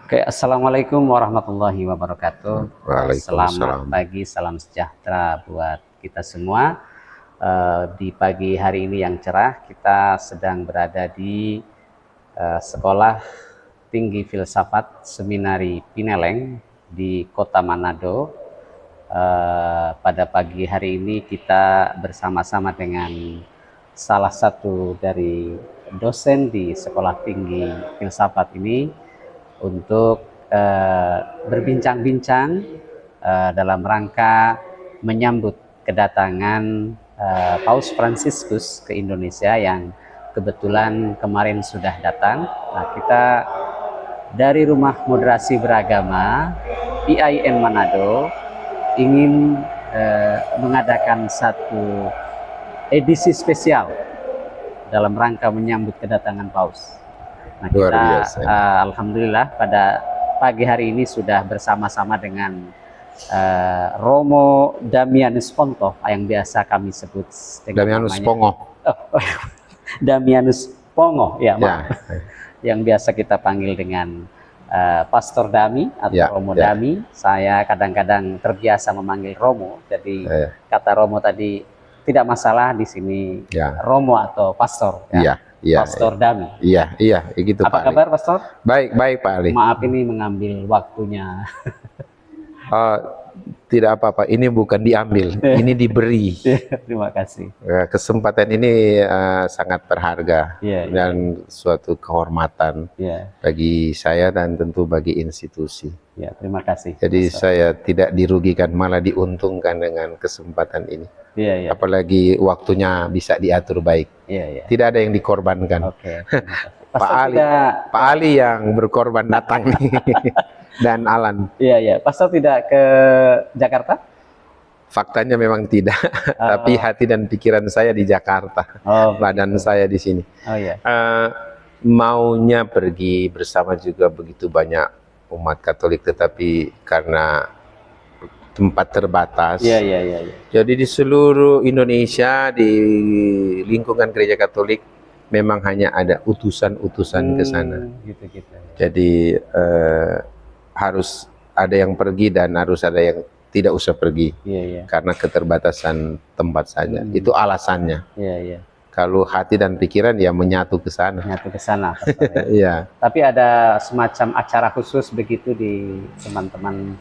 Oke, assalamualaikum warahmatullahi wabarakatuh. Selamat Waalaikumsalam. pagi, salam sejahtera buat kita semua. Di pagi hari ini yang cerah, kita sedang berada di Sekolah Tinggi Filsafat Seminari Pineleng di Kota Manado. Pada pagi hari ini kita bersama-sama dengan salah satu dari dosen di Sekolah Tinggi Filsafat ini untuk berbincang-bincang dalam rangka menyambut kedatangan Paus Fransiskus ke Indonesia yang kebetulan kemarin sudah datang. Nah, kita dari Rumah Moderasi Beragama IAIN Manado ingin mengadakan satu edisi spesial dalam rangka menyambut kedatangan Paus. Nah, kita alhamdulillah pada pagi hari ini sudah bersama-sama dengan Romo Damianus Ponto yang biasa kami sebut dengan Damianus namanya Pongo. Damianus Pongo ya, Ya. yang biasa kita panggil dengan Pastor Dami atau Ya, Romo ya. Dami. Saya kadang-kadang terbiasa memanggil Romo, jadi kata Romo tadi tidak masalah di sini, Ya. Romo atau Pastor ya. Iya, iya. Pastor Dami. Iya, gitu Apa Pak kabar, Ali. Pastor? Baik Pak Ali. Maaf ini mengambil waktunya. Tidak apa-apa, ini bukan diambil, ini diberi. Terima kasih. Kesempatan ini sangat berharga dan suatu kehormatan bagi saya dan tentu bagi institusi. Ya, terima kasih. Jadi saya tidak dirugikan, malah diuntungkan dengan kesempatan ini. Apalagi waktunya bisa diatur baik. Tidak ada yang dikorbankan. Pak Ali yang berkorban datang nih. Dan Alan. Iya. Pastor tidak ke Jakarta? Faktanya memang tidak, tapi hati dan pikiran saya di Jakarta, badan saya di sini. Maunya pergi bersama juga begitu banyak umat Katolik, tetapi karena tempat terbatas. Jadi di seluruh Indonesia, di lingkungan gereja Katolik, memang hanya ada utusan-utusan ke sana. Jadi harus ada yang pergi dan harus ada yang tidak usah pergi karena keterbatasan tempat saja. Itu alasannya. Kalau hati dan pikiran ya menyatu ke sana. Iya. Tapi ada semacam acara khusus begitu di teman-teman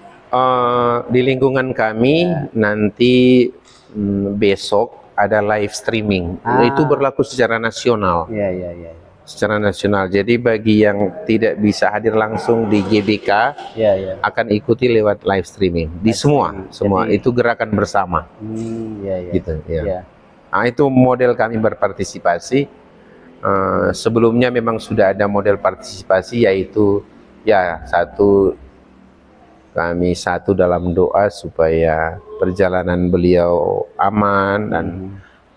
di lingkungan kami nanti besok ada live streaming. Itu berlaku secara nasional. Secara nasional. Jadi bagi yang tidak bisa hadir langsung di GBK akan ikuti lewat live streaming di semua. Jadi, itu gerakan bersama. Gitu ya. Nah, itu model kami berpartisipasi. Sebelumnya memang sudah ada model partisipasi, yaitu kami satu dalam doa supaya perjalanan beliau aman dan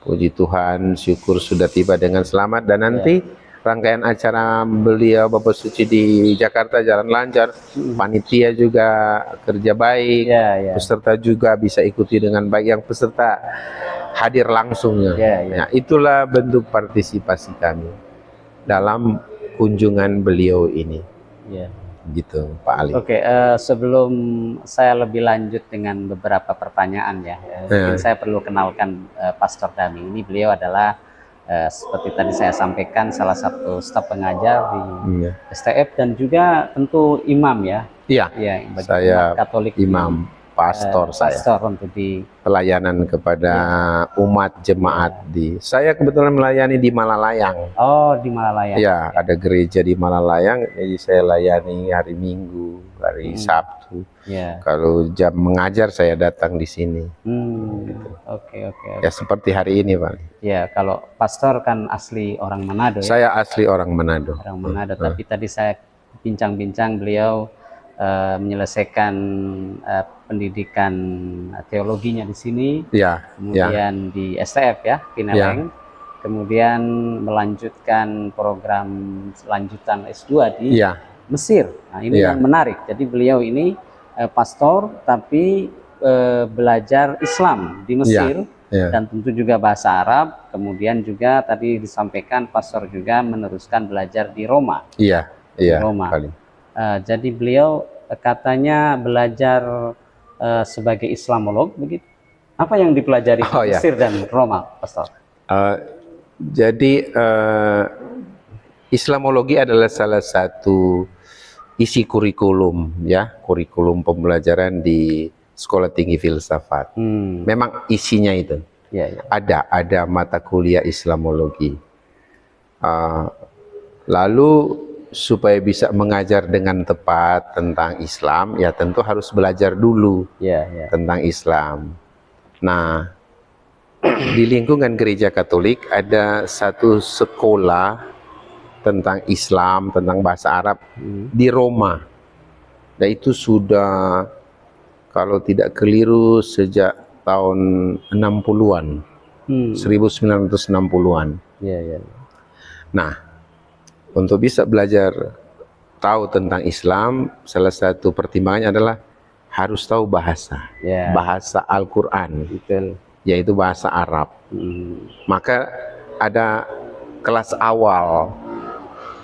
puji Tuhan, syukur sudah tiba dengan selamat, dan nanti rangkaian acara beliau Bapak Suci di Jakarta jalan lancar, panitia juga kerja baik, peserta juga bisa ikuti dengan baik, yang peserta hadir langsungnya. Nah, itulah bentuk partisipasi kami dalam kunjungan beliau ini. Gitu Pak Ali. Sebelum saya lebih lanjut dengan beberapa pertanyaan mungkin saya perlu kenalkan Pastor Dami. Ini beliau adalah seperti tadi saya sampaikan salah satu staf pengajar di STF dan juga tentu imam ya. Saya Katolik, imam, pastor untuk di pelayanan kepada umat jemaat saya kebetulan melayani di Malalayang. Di Malalayang. Ya, ada gereja di Malalayang, jadi saya layani hari Minggu, hari Sabtu. Kalau jam mengajar saya datang di sini. Gitu. Ya seperti hari ini, Pak. Ya, kalau pastor kan asli orang Manado. Saya asli orang Manado. Tapi tadi saya bincang-bincang beliau menyelesaikan pendidikan teologinya di sini, kemudian di STF Pineleng, kemudian melanjutkan program lanjutan S2 di Mesir. Nah, ini yang menarik. Jadi beliau ini pastor tapi belajar Islam di Mesir dan tentu juga bahasa Arab. Kemudian juga tadi disampaikan pastor juga meneruskan belajar di Roma. Iya, iya. Roma. Jadi beliau katanya belajar sebagai Islamolog, begitu. Apa yang dipelajari di Mesir dan Roma, pastor? Jadi Islamologi adalah salah satu isi kurikulum, ya, kurikulum pembelajaran di Sekolah Tinggi Filsafat. Memang isinya itu. Ada mata kuliah Islamologi. Lalu supaya bisa mengajar dengan tepat tentang Islam, ya tentu harus belajar dulu tentang Islam. Nah, di lingkungan gereja Katolik ada satu sekolah tentang Islam, tentang bahasa Arab di Roma. Dan itu sudah, kalau tidak keliru, sejak tahun 60-an, 1960-an. Nah, untuk bisa belajar tahu tentang Islam, salah satu pertimbangannya adalah harus tahu bahasa, bahasa Al-Quran, yaitu bahasa Arab. Maka ada kelas awal,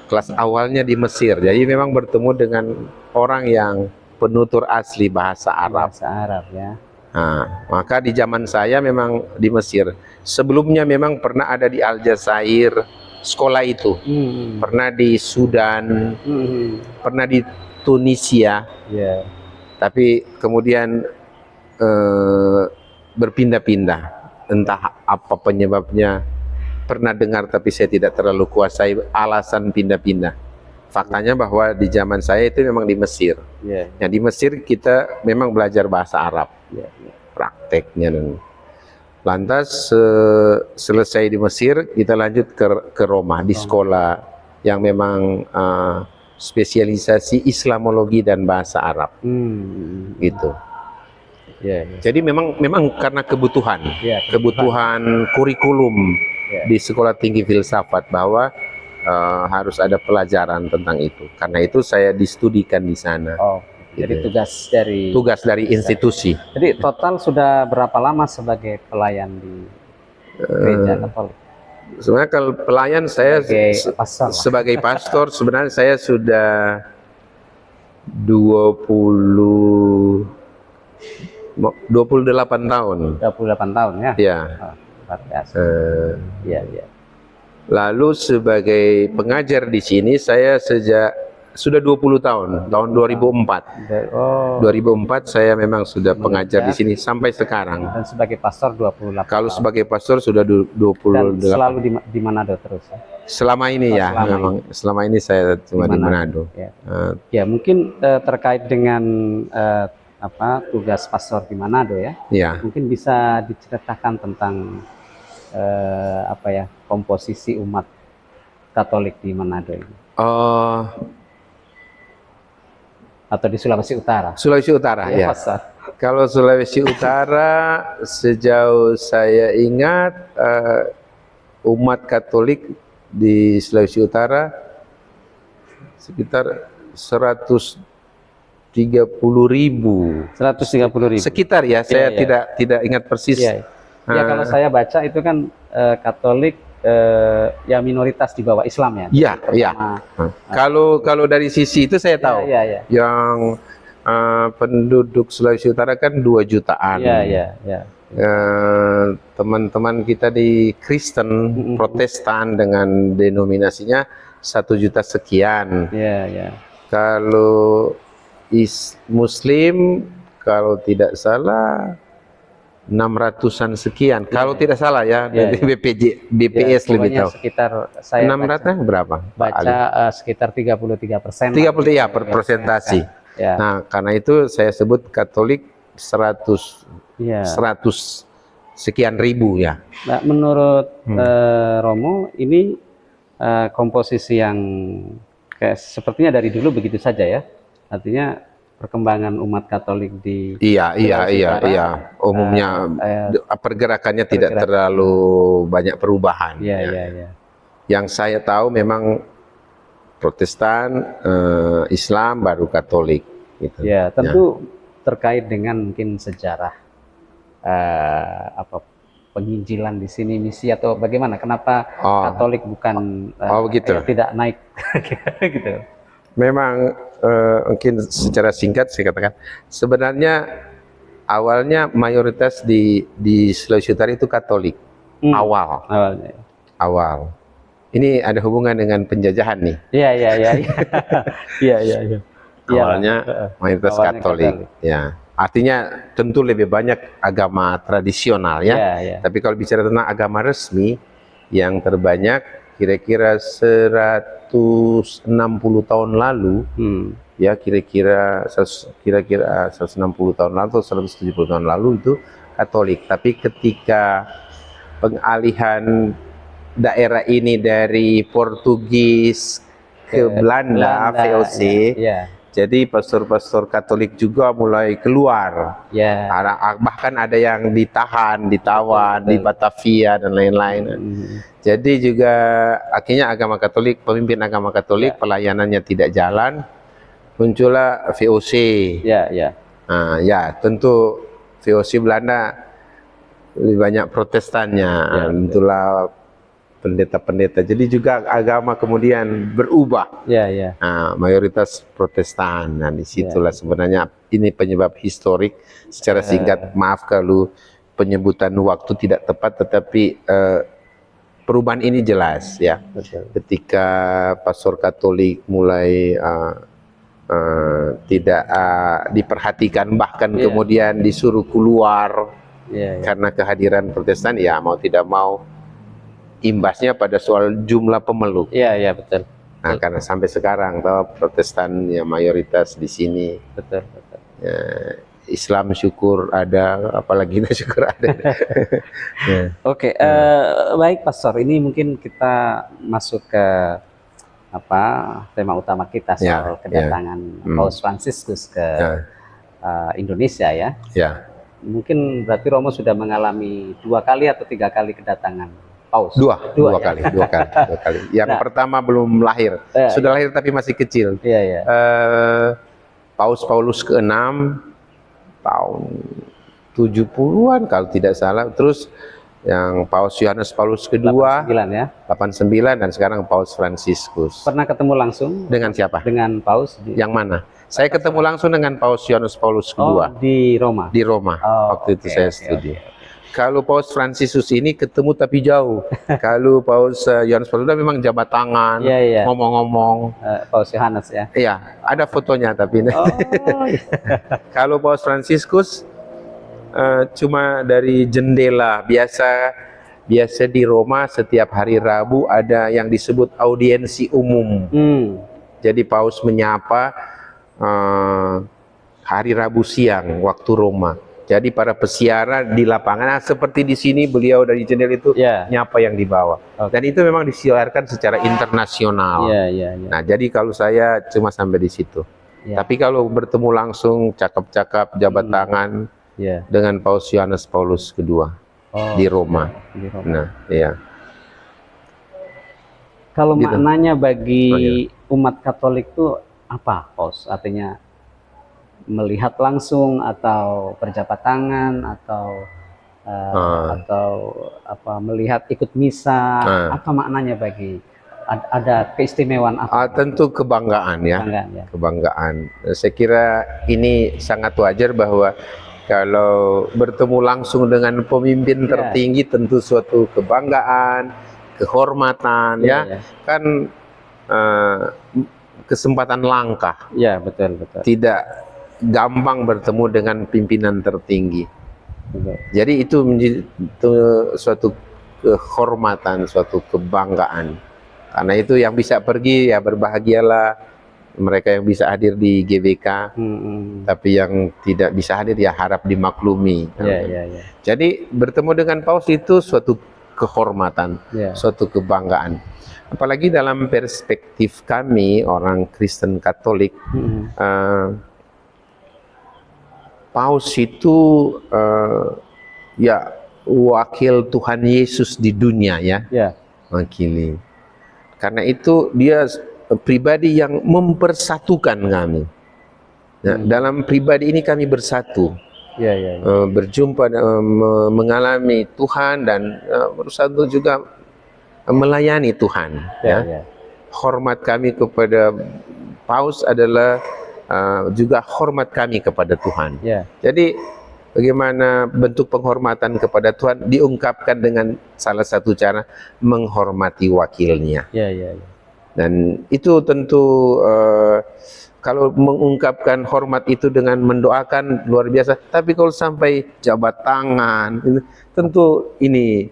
kelas awalnya di Mesir. Jadi memang bertemu dengan orang yang penutur asli bahasa Arab. Nah, maka di zaman saya memang di Mesir. Sebelumnya memang pernah ada di Aljazair sekolah itu, pernah di Sudan, pernah di Tunisia, tapi kemudian berpindah-pindah, entah apa penyebabnya. Pernah dengar tapi saya tidak terlalu kuasai alasan pindah-pindah. Faktanya bahwa di zaman saya itu memang di Mesir. Nah, di Mesir kita memang belajar bahasa Arab, prakteknya. Lantas selesai di Mesir, kita lanjut ke Roma, di sekolah yang memang spesialisasi Islamologi dan bahasa Arab. Gitu. Jadi memang karena kebutuhan kurikulum di Sekolah Tinggi Filsafat bahwa harus ada pelajaran tentang itu. Karena itu saya distudikan di sana. Jadi tugas dari institusi. Jadi total sudah berapa lama sebagai pelayan di gereja Katolik? Sebenarnya kalau pelayan saya sebagai pastor sebenarnya saya sudah 28 tahun. 28 tahun ya? Iya. Lalu sebagai pengajar di sini saya sudah 20 tahun, tahun 2004. 2004 saya memang sudah pengajar di sini sampai sekarang. Dan sebagai pastor 28. Kalau sebagai pastor sudah 28. Dan selalu di Manado terus ya? Selama ini selama ini saya cuma di Manado. Ya mungkin terkait dengan tugas pastor di Manado ya. Mungkin bisa diceritakan tentang komposisi umat Katolik di Manado ini. Atau di Sulawesi Utara? Sulawesi Utara, ya. Kalau Sulawesi Utara, sejauh saya ingat, umat Katolik di Sulawesi Utara sekitar 130.000. Sekitar ya, saya tidak ingat persis. Ya, kalau saya baca itu kan Katolik ya minoritas di bawah Islam ya. Iya. Kalau dari sisi itu saya tahu. Yang penduduk Sulawesi Utara kan 2 jutaan. Teman-teman kita di Kristen, Protestan dengan denominasinya 1 juta sekian. Kalau Muslim, kalau tidak salah 600-an sekian, kalau tidak salah ya, dari BPS lebih tahu. Sekitar saya 600 berapa? Baca sekitar 33%. 33 ya, persentase. Nah, karena itu saya sebut Katolik 100 sekian ribu ya. Nah, menurut Romo ini komposisi yang kayak sepertinya dari dulu begitu saja ya. Artinya perkembangan umat Katolik di umumnya pergerakannya tidak terlalu banyak perubahan. Yang saya tahu memang Protestan, Islam, baru Katolik gitu. Tentu terkait dengan mungkin sejarah penginjilan di sini, misi atau bagaimana? Kenapa Katolik bukan begitu. Tidak naik gitu? Memang mungkin secara singkat saya katakan, sebenarnya awalnya mayoritas di Sulawesi Utara itu Katolik. Awalnya. Awal. Ini ada hubungan dengan penjajahan nih. Iya. Awalnya mayoritas Katolik. Ya. Artinya tentu lebih banyak agama tradisional ya. Tapi kalau bicara tentang agama resmi, yang terbanyak kira-kira 160 tahun lalu, ya kira-kira 160 tahun lalu atau 170 tahun lalu itu Katolik. Tapi ketika pengalihan daerah ini dari Portugis ke Belanda, VOC, jadi pastor-pastor Katolik juga mulai keluar. Bahkan ada yang ditahan, ditawan di Batavia dan lain-lain. Jadi juga akhirnya agama Katolik, pemimpin agama Katolik pelayanannya tidak jalan, muncullah VOC. Tentu VOC Belanda lebih banyak Protestannya, tentulah pendeta-pendeta. Jadi juga agama kemudian berubah. Mayoritas Protestan. Nah, disitulah sebenarnya ini penyebab historik. Secara singkat, maaf kalau penyebutan waktu tidak tepat, tetapi perubahan ini jelas ya. Ketika pastor Katolik mulai tidak diperhatikan, bahkan kemudian disuruh keluar karena kehadiran Protestan, ya mau tidak mau imbasnya pada soal jumlah pemeluk. Betul. Nah, karena sampai sekarang toh Protestan ya mayoritas di sini. Betul. Ya, Islam syukur ada, apalagi kita syukur ada. Oke, baik Pastor. Ini mungkin kita masuk ke tema utama kita soal kedatangan Paus Fransiskus ke Indonesia ya. Mungkin berarti Romo sudah mengalami 2 kali atau 3 kali kedatangan Paus? Dua kali. Yang pertama belum lahir, sudah lahir tapi masih kecil. Paus Paulus ke-6 tahun 70-an kalau tidak salah. Terus yang Paus Yohanes Paulus kedua 89 dan sekarang Paus Fransiskus. Pernah ketemu langsung dengan siapa? Dengan Paus yang mana? Saya ketemu langsung dengan Paus Yohanes Paulus kedua. Di Roma. Di Roma. Waktu itu saya studi. Kalau Paus Fransiskus ini ketemu tapi jauh. Kalau Paus Yohanes Paulus memang jabat tangan, ngomong-ngomong. Paus Yohanes ya? Iya, ada fotonya tapi. Kalau Paus Fransiskus cuma dari jendela. Biasa di Roma setiap hari Rabu ada yang disebut audiensi umum. Jadi Paus menyapa hari Rabu siang waktu Roma. Jadi para pesiara di lapangan, seperti di sini beliau dari jendela itu nyapa yang di bawah. Dan itu memang disiarkan secara internasional. Nah, jadi kalau saya cuma sampai di situ. Tapi kalau bertemu langsung, cakap-cakap, jabat tangan dengan Paus Yohanes Paulus kedua di Roma. Nah, Kalau maknanya bagi umat Katolik itu apa, Paus? Artinya melihat langsung atau berjabat tangan atau melihat ikut misa, apa maknanya bagi ada keistimewaan apa? Tentu kebanggaan ya. Kebanggaan. Saya kira ini sangat wajar bahwa kalau bertemu langsung dengan pemimpin tertinggi tentu suatu kebanggaan, kehormatan kan kesempatan langka. Betul. Tidak gampang bertemu dengan pimpinan tertinggi. Jadi itu menjadi suatu kehormatan, suatu kebanggaan. Karena itu yang bisa pergi ya berbahagialah mereka yang bisa hadir di GBK. Tapi yang tidak bisa hadir ya harap dimaklumi. Jadi bertemu dengan Paus itu suatu kehormatan, suatu kebanggaan. Apalagi dalam perspektif kami orang Kristen Katolik, Paus itu wakil Tuhan Yesus di dunia wakili. Karena itu dia pribadi yang mempersatukan kami. Dalam pribadi ini kami bersatu. berjumpa, mengalami Tuhan dan berusaha untuk juga melayani Tuhan. Hormat kami kepada Paus adalah juga hormat kami kepada Tuhan. Jadi bagaimana bentuk penghormatan kepada Tuhan diungkapkan dengan salah satu cara menghormati wakilnya. Dan itu tentu kalau mengungkapkan hormat itu dengan mendoakan luar biasa. Tapi kalau sampai jabat tangan, tentu ini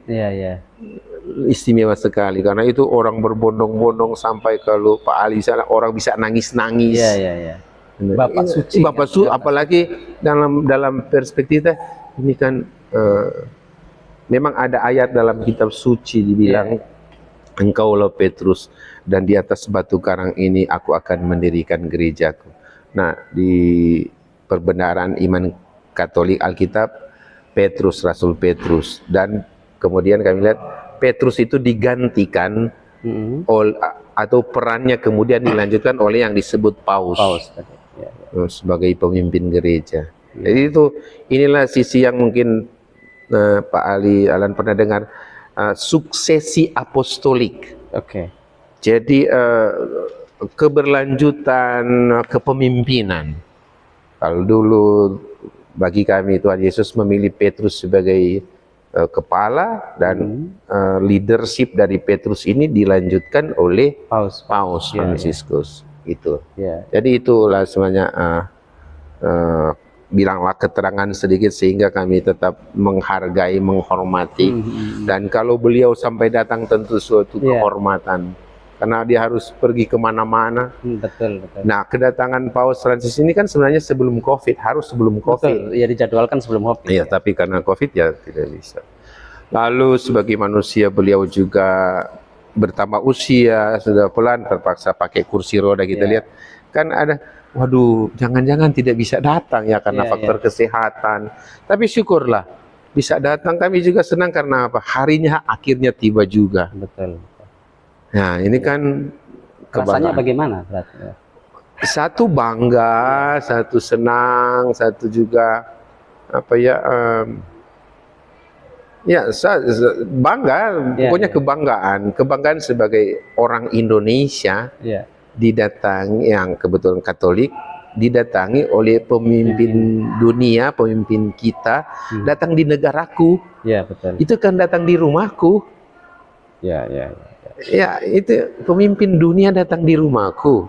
istimewa sekali. Karena itu orang berbondong-bondong sampai kalau Pak Ali sana orang bisa nangis-nangis. Bapak suci. Bapak suci, apalagi dalam perspektif ini kan memang ada ayat dalam kitab suci dibilang engkaulah Petrus dan di atas batu karang ini aku akan mendirikan gerejaku. Nah, di perbendaharaan iman Katolik Alkitab Petrus, Rasul Petrus, dan kemudian kami lihat Petrus itu digantikan atau perannya kemudian dilanjutkan oleh yang disebut Paus. Sebagai pemimpin gereja. Jadi inilah sisi yang mungkin Pak Ali Alan pernah dengar, suksesi apostolik. Jadi keberlanjutan kepemimpinan. Kalau dulu bagi kami Tuhan Yesus memilih Petrus sebagai kepala dan leadership dari Petrus ini dilanjutkan oleh Paus Fransiskus. Gitu. Jadi itulah sebenarnya bilanglah keterangan sedikit sehingga kami tetap menghargai, menghormati. Dan kalau beliau sampai datang tentu suatu kehormatan karena dia harus pergi kemana-mana. Betul. Nah, kedatangan Paus Francis ini kan sebenarnya sebelum COVID, harus sebelum COVID. Ya dijadwalkan sebelum COVID. Iya, tapi karena COVID ya tidak bisa. Lalu sebagai manusia beliau juga bertambah usia, sudah pelan terpaksa pakai kursi roda. Kita lihat kan ada, waduh, jangan-jangan tidak bisa datang ya karena faktor kesehatan. Tapi syukurlah bisa datang. Kami juga senang karena apa? Harinya akhirnya tiba juga. Betul. Nah, ini kan rasanya bagaimana berarti? Satu bangga, satu senang, satu juga apa ya? Bangga, pokoknya kebanggaan sebagai orang Indonesia didatangi, yang kebetulan Katolik, didatangi oleh pemimpin dunia, pemimpin kita, datang di negaraku. Betul. Itu kan datang di rumahku. Ya, itu pemimpin dunia datang di rumahku.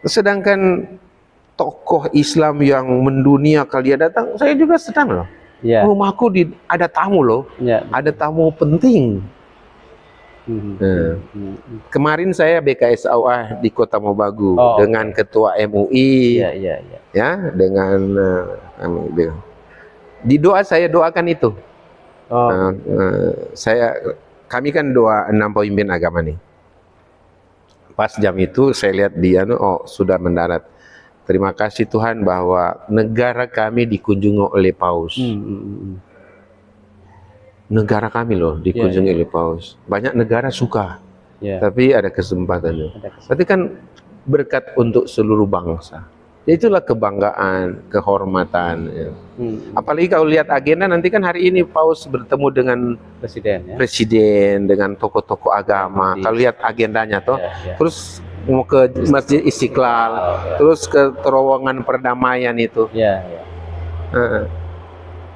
Sedangkan tokoh Islam yang mendunia kalian datang, saya juga senang loh. Rumahku ada tamu loh, ada tamu penting. Kemarin saya BKSAUA di Kota Mobagu dengan Ketua MUI, ya, dengan di doa saya doakan itu. Kami kan doa 6 pemimpin agama nih. Pas jam itu saya lihat dia, sudah mendarat. Terima kasih Tuhan bahwa negara kami dikunjungi oleh Paus. Negara kami loh dikunjungi oleh Paus. Banyak negara suka, tapi ada kesempatannya. Berarti kan berkat untuk seluruh bangsa. Itulah kebanggaan, kehormatan. Apalagi kalau lihat agenda nanti kan hari ini Paus bertemu dengan presiden, dengan tokoh-tokoh agama. Kalau lihat agendanya terus mau ke Masjid Istiqlal, terus ke terowongan perdamaian itu.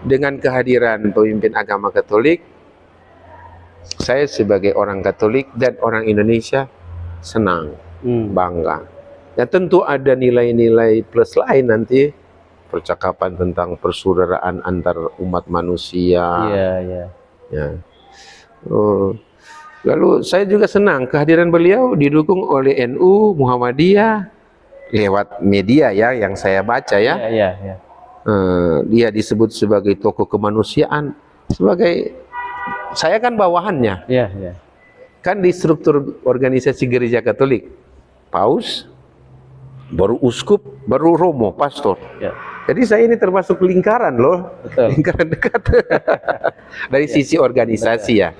Dengan kehadiran pemimpin agama Katolik, saya sebagai orang Katolik dan orang Indonesia senang, bangga. Dan tentu ada nilai-nilai plus lain nanti, percakapan tentang persaudaraan antar umat manusia. Lalu saya juga senang kehadiran beliau didukung oleh NU, Muhammadiyah, lewat media ya yang saya baca ya. Dia disebut sebagai tokoh kemanusiaan, saya kan bawahannya. Kan di struktur organisasi gereja Katolik, Paus, baru uskup, baru romo, pastor. Jadi saya ini termasuk lingkaran loh, lingkaran dekat dari sisi organisasi ya.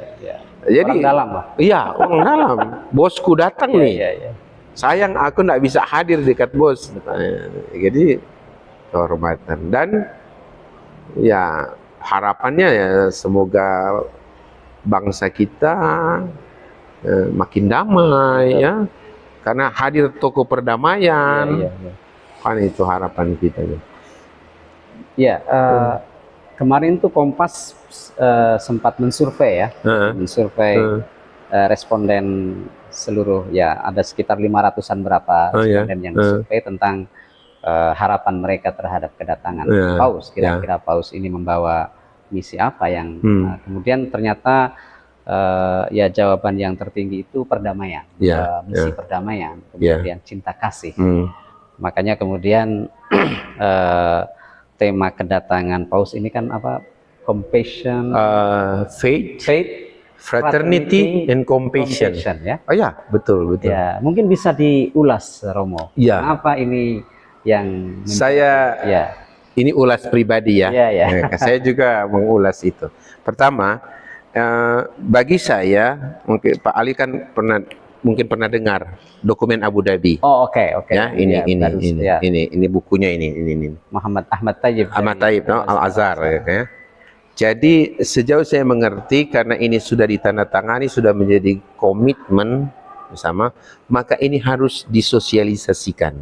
Jadi orang dalam lah. Iya, orang dalam. Bosku datang nih. Sayang aku nggak bisa hadir dekat bos. Jadi kehormatan. Dan ya harapannya ya semoga bangsa kita makin damai ya, karena hadir tokoh perdamaian. Kan itu harapan kita ya. Ya, kemarin tuh Kompas sempat mensurvei ya, mensurvei responden seluruh, ya ada sekitar 500-an berapa responden yang disurvei tentang harapan mereka terhadap kedatangan Paus. Kira-kira Paus ini membawa misi apa yang kemudian ternyata ya jawaban yang tertinggi itu perdamaian, misi perdamaian, kemudian cinta kasih. Makanya kemudian tema kedatangan Paus ini kan apa? Compassion, faith, fraternity, and compassion. Ya. Oh ya, betul. Ya, mungkin bisa diulas, Romo. Ya. Apa ini yang ini ulas pribadi ya. Saya juga mengulas itu. Pertama, bagi saya, mungkin Pak Ali kan mungkin pernah dengar dokumen Abu Dhabi. Oh, oke. Ya, ini bukunya ini. Muhammad Ahmad Thayyib. Al-Azhar ya. Jadi sejauh saya mengerti, karena ini sudah ditandatangani, sudah menjadi komitmen bersama, maka ini harus disosialisasikan.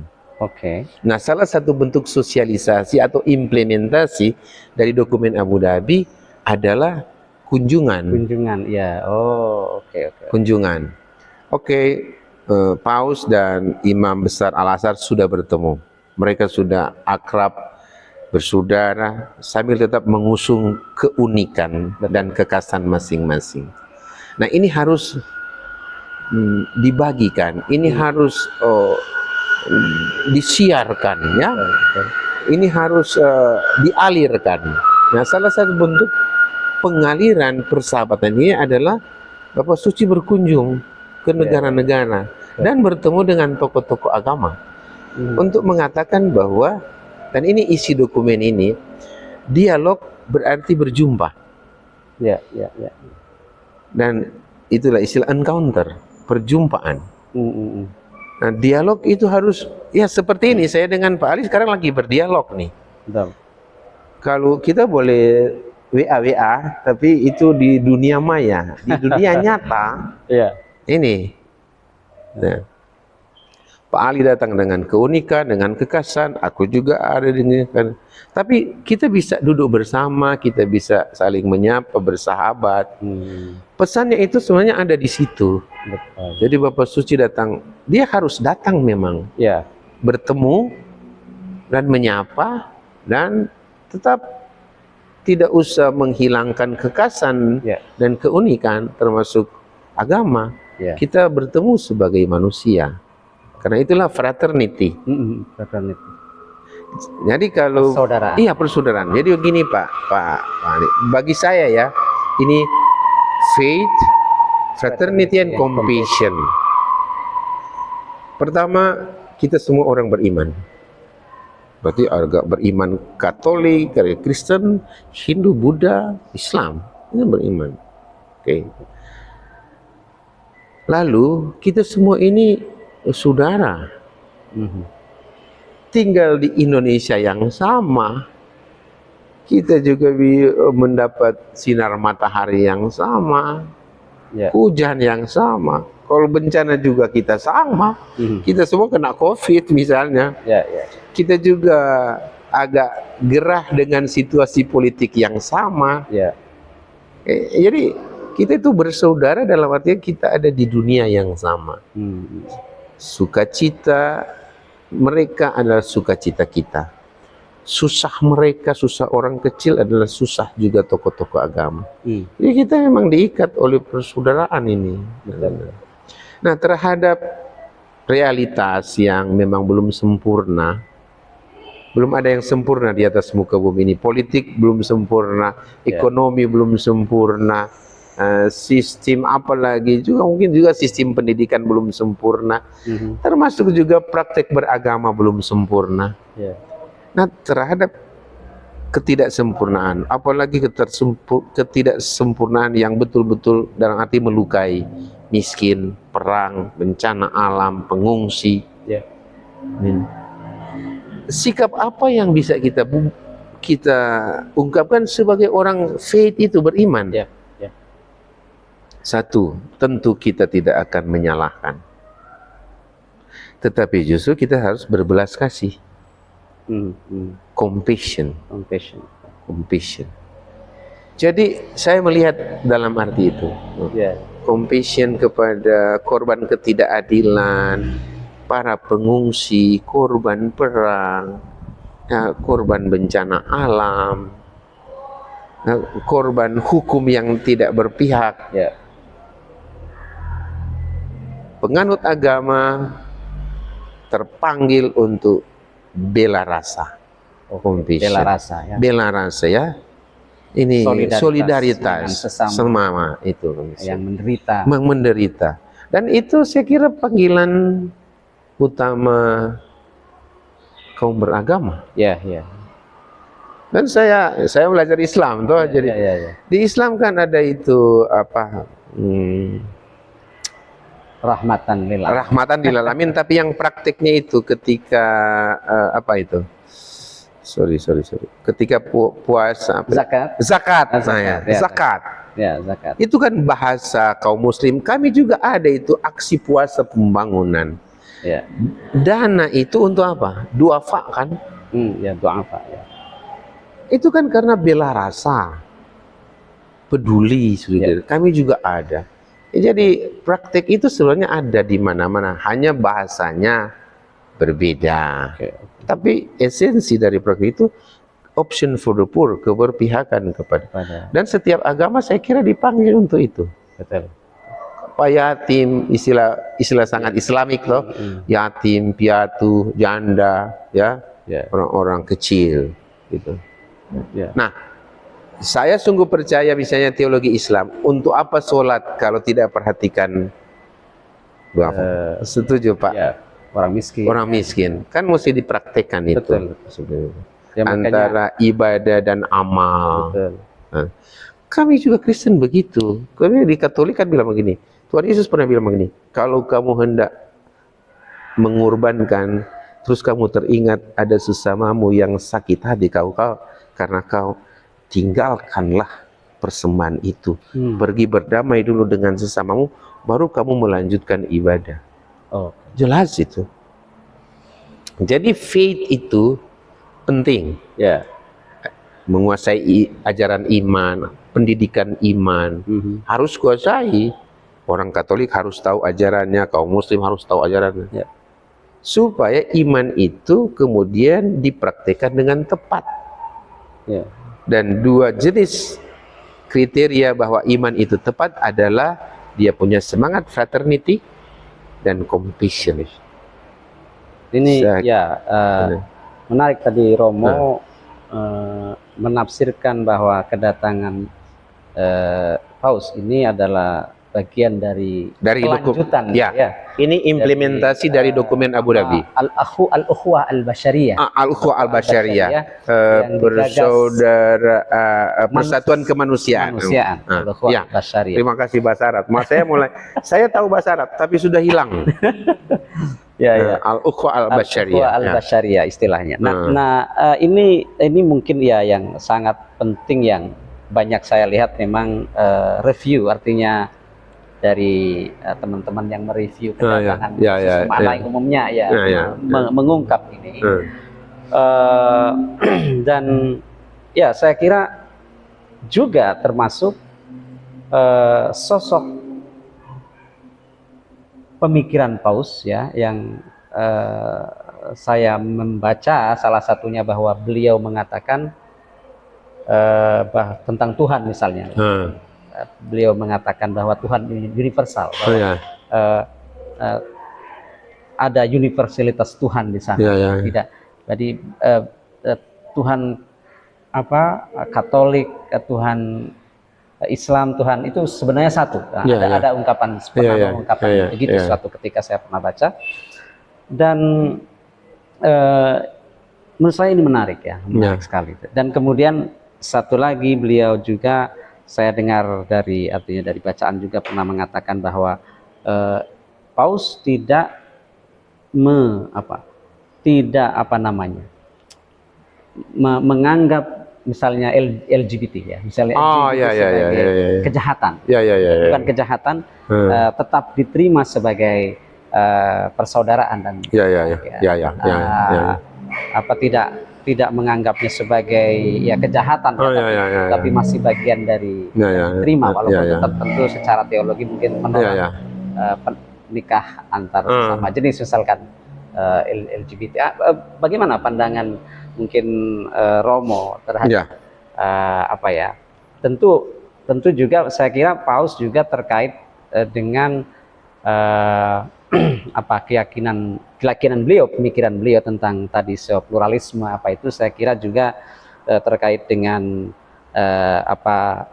Nah, salah satu bentuk sosialisasi atau implementasi dari dokumen Abu Dhabi adalah kunjungan. Kunjungan. Paus dan Imam Besar Al-Azhar sudah bertemu. Mereka sudah akrab, bersaudara, sambil tetap mengusung keunikan dan kekhasan masing-masing. Nah, ini harus dibagikan, ini harus disiarkan ya. Ini harus dialirkan. Nah, salah satu bentuk pengaliran persahabatan ini adalah Bapak Suci berkunjung ke negara-negara dan bertemu dengan tokoh-tokoh agama untuk mengatakan bahwa, dan ini isi dokumen ini, dialog berarti berjumpa. Dan itulah istilah encounter, perjumpaan. Nah, dialog itu harus ya seperti ini. Saya dengan Pak Ali sekarang lagi berdialog nih. Kalau kita boleh WA, tapi itu di dunia maya, di dunia nyata. Ini. Nah, Pak Ali datang dengan keunikan, dengan kekhasan, aku juga ada di sini. Tapi kita bisa duduk bersama, kita bisa saling menyapa, bersahabat. Pesannya itu sebenarnya ada di situ. Jadi Bapak Suci datang, dia harus datang memang. Bertemu dan menyapa, dan tetap tidak usah menghilangkan kekhasan dan keunikan termasuk agama. Kita bertemu sebagai manusia. Karena itulah fraternity. Jadi kalau persaudaraan. Iya, persaudaraan. Jadi begini Pak Ali, bagi saya ya, ini faith, fraternity and compassion. Pertama, kita semua orang beriman. Berarti agak beriman Katolik, Kristen, Hindu, Buddha, Islam. Ini beriman. Lalu kita semua ini saudara, tinggal di Indonesia yang sama, kita juga mendapat sinar matahari yang sama, hujan yang sama. Kalau bencana juga kita sama, kita semua kena COVID misalnya. Kita juga agak gerah dengan situasi politik yang sama. Jadi kita itu bersaudara dalam artian kita ada di dunia yang sama. Sukacita mereka adalah sukacita kita. Susah mereka, susah orang kecil adalah susah juga tokoh-tokoh agama. Jadi kita memang diikat oleh persaudaraan ini. Nah, terhadap realitas yang memang belum sempurna, belum ada yang sempurna di atas muka bumi ini. Politik belum sempurna, ekonomi belum sempurna, sistem apalagi juga mungkin juga sistem pendidikan belum sempurna, termasuk juga praktek beragama belum sempurna. Nah, terhadap ketidaksempurnaan, apalagi ketidaksempurnaan yang betul-betul dalam arti melukai, miskin, perang, bencana alam, pengungsi, sikap apa yang bisa kita ungkapkan sebagai orang faith itu beriman? Ya, ya. Satu, tentu kita tidak akan menyalahkan, tetapi justru kita harus berbelas kasih. Compassion. Jadi saya melihat dalam arti itu, compassion kepada korban ketidakadilan, para pengungsi, korban perang, korban bencana alam, korban hukum yang tidak berpihak. Penganut agama terpanggil untuk bela rasa. Bela rasa, ya. Bela rasa, ya. Ini solidaritas sesama itu yang menderita. Dan itu saya kira panggilan utama kaum beragama. Ya. Dan saya belajar Islam toh, jadi di Islam kan ada itu apa? Rahmatan lil alamin, tapi yang praktiknya itu ketika apa itu? Sorry. Ketika puasa zakat. Zakat. Ya, zakat. Itu kan bahasa kaum muslim. Kami juga ada itu aksi puasa pembangunan. Ya. Dana itu untuk apa? Duafa kan? Duafa, ya. Itu kan karena bela rasa, peduli, saudara. Kami juga ada. Jadi praktek itu sebenarnya ada di mana-mana, hanya bahasanya berbeda. Tapi esensi dari praktek itu option for the poor, keberpihakan kepada. Dan setiap agama saya kira dipanggil untuk itu. Betul. Pak yatim, istilah sangat islamik loh. Yatim, piatu, janda, ya, orang-orang kecil gitu. Nah, saya sungguh percaya misalnya teologi Islam, untuk apa sholat kalau tidak perhatikan setuju Pak? Ya, orang miskin kan mesti dipraktekkan. Betul. Itu ya, antara ibadah dan amal. Betul. Nah, kami juga Kristen begitu. Kami di Katolik kan bilang begini, Tuhan Yesus pernah bilang begini, kalau kamu hendak mengorbankan, terus kamu teringat ada sesamamu yang sakit hati karena kau, tinggalkanlah persembahan itu. Pergi berdamai dulu dengan sesamamu, baru kamu melanjutkan ibadah. Jelas itu. Jadi faith itu penting. Ya. Menguasai ajaran iman, pendidikan iman, harus kuasai. Orang Katolik harus tahu ajarannya, kaum Muslim harus tahu ajarannya. Ya. Supaya iman itu kemudian dipraktekkan dengan tepat. Ya. Dan dua jenis kriteria bahwa iman itu tepat adalah dia punya semangat fraternity dan compassion. Ini menarik tadi Romo menafsirkan bahwa kedatangan Paus ini adalah bagian dari kelanjutan. Ini implementasi dari dokumen Abu Dhabi. Al-Ukhuwah Al-Basyariyah. Al-Ukhuwah Al-Basyariyah. Bersaudara persatuan kemanusiaan. Al-Basyariyah. Terima kasih bahasa Arab. Saya tahu bahasa Arab tapi sudah hilang. Al-Ukhuwah Al-Basyariyah. Al-Basyariyah istilahnya. Ini mungkin ya yang sangat penting yang banyak saya lihat memang review, artinya dari teman-teman yang mereview kedatangan makna umumnya mengungkap ini. Dan ya saya kira juga termasuk sosok pemikiran Paus ya yang saya membaca salah satunya bahwa beliau mengatakan tentang Tuhan misalnya. Beliau mengatakan bahwa Tuhan universal, bahwa ada universalitas Tuhan di sana. Tidak, jadi Tuhan Katolik, Tuhan Islam, Tuhan itu sebenarnya satu. Ada ungkapan begitu suatu ketika saya pernah baca. Dan menurut saya ini menarik menarik sekali. Dan kemudian satu lagi beliau juga saya dengar dari bacaan juga pernah mengatakan bahwa Paus tidak menganggap misalnya LGBT ya, misalnya LGBT sebagai kejahatan, bukan kejahatan, tetap diterima sebagai persaudaraan dan apa tidak menganggapnya sebagai ya kejahatan, tapi masih bagian dari terima, walaupun tetap tentu secara teologi mungkin menolak nikah antar sama jenis misalkan LGBT. Bagaimana pandangan mungkin Romo terhadap apa ya? Tentu juga saya kira Paus juga terkait dengan apa keyakinan beliau, pemikiran beliau tentang tadi pluralisme apa itu, saya kira juga terkait dengan apa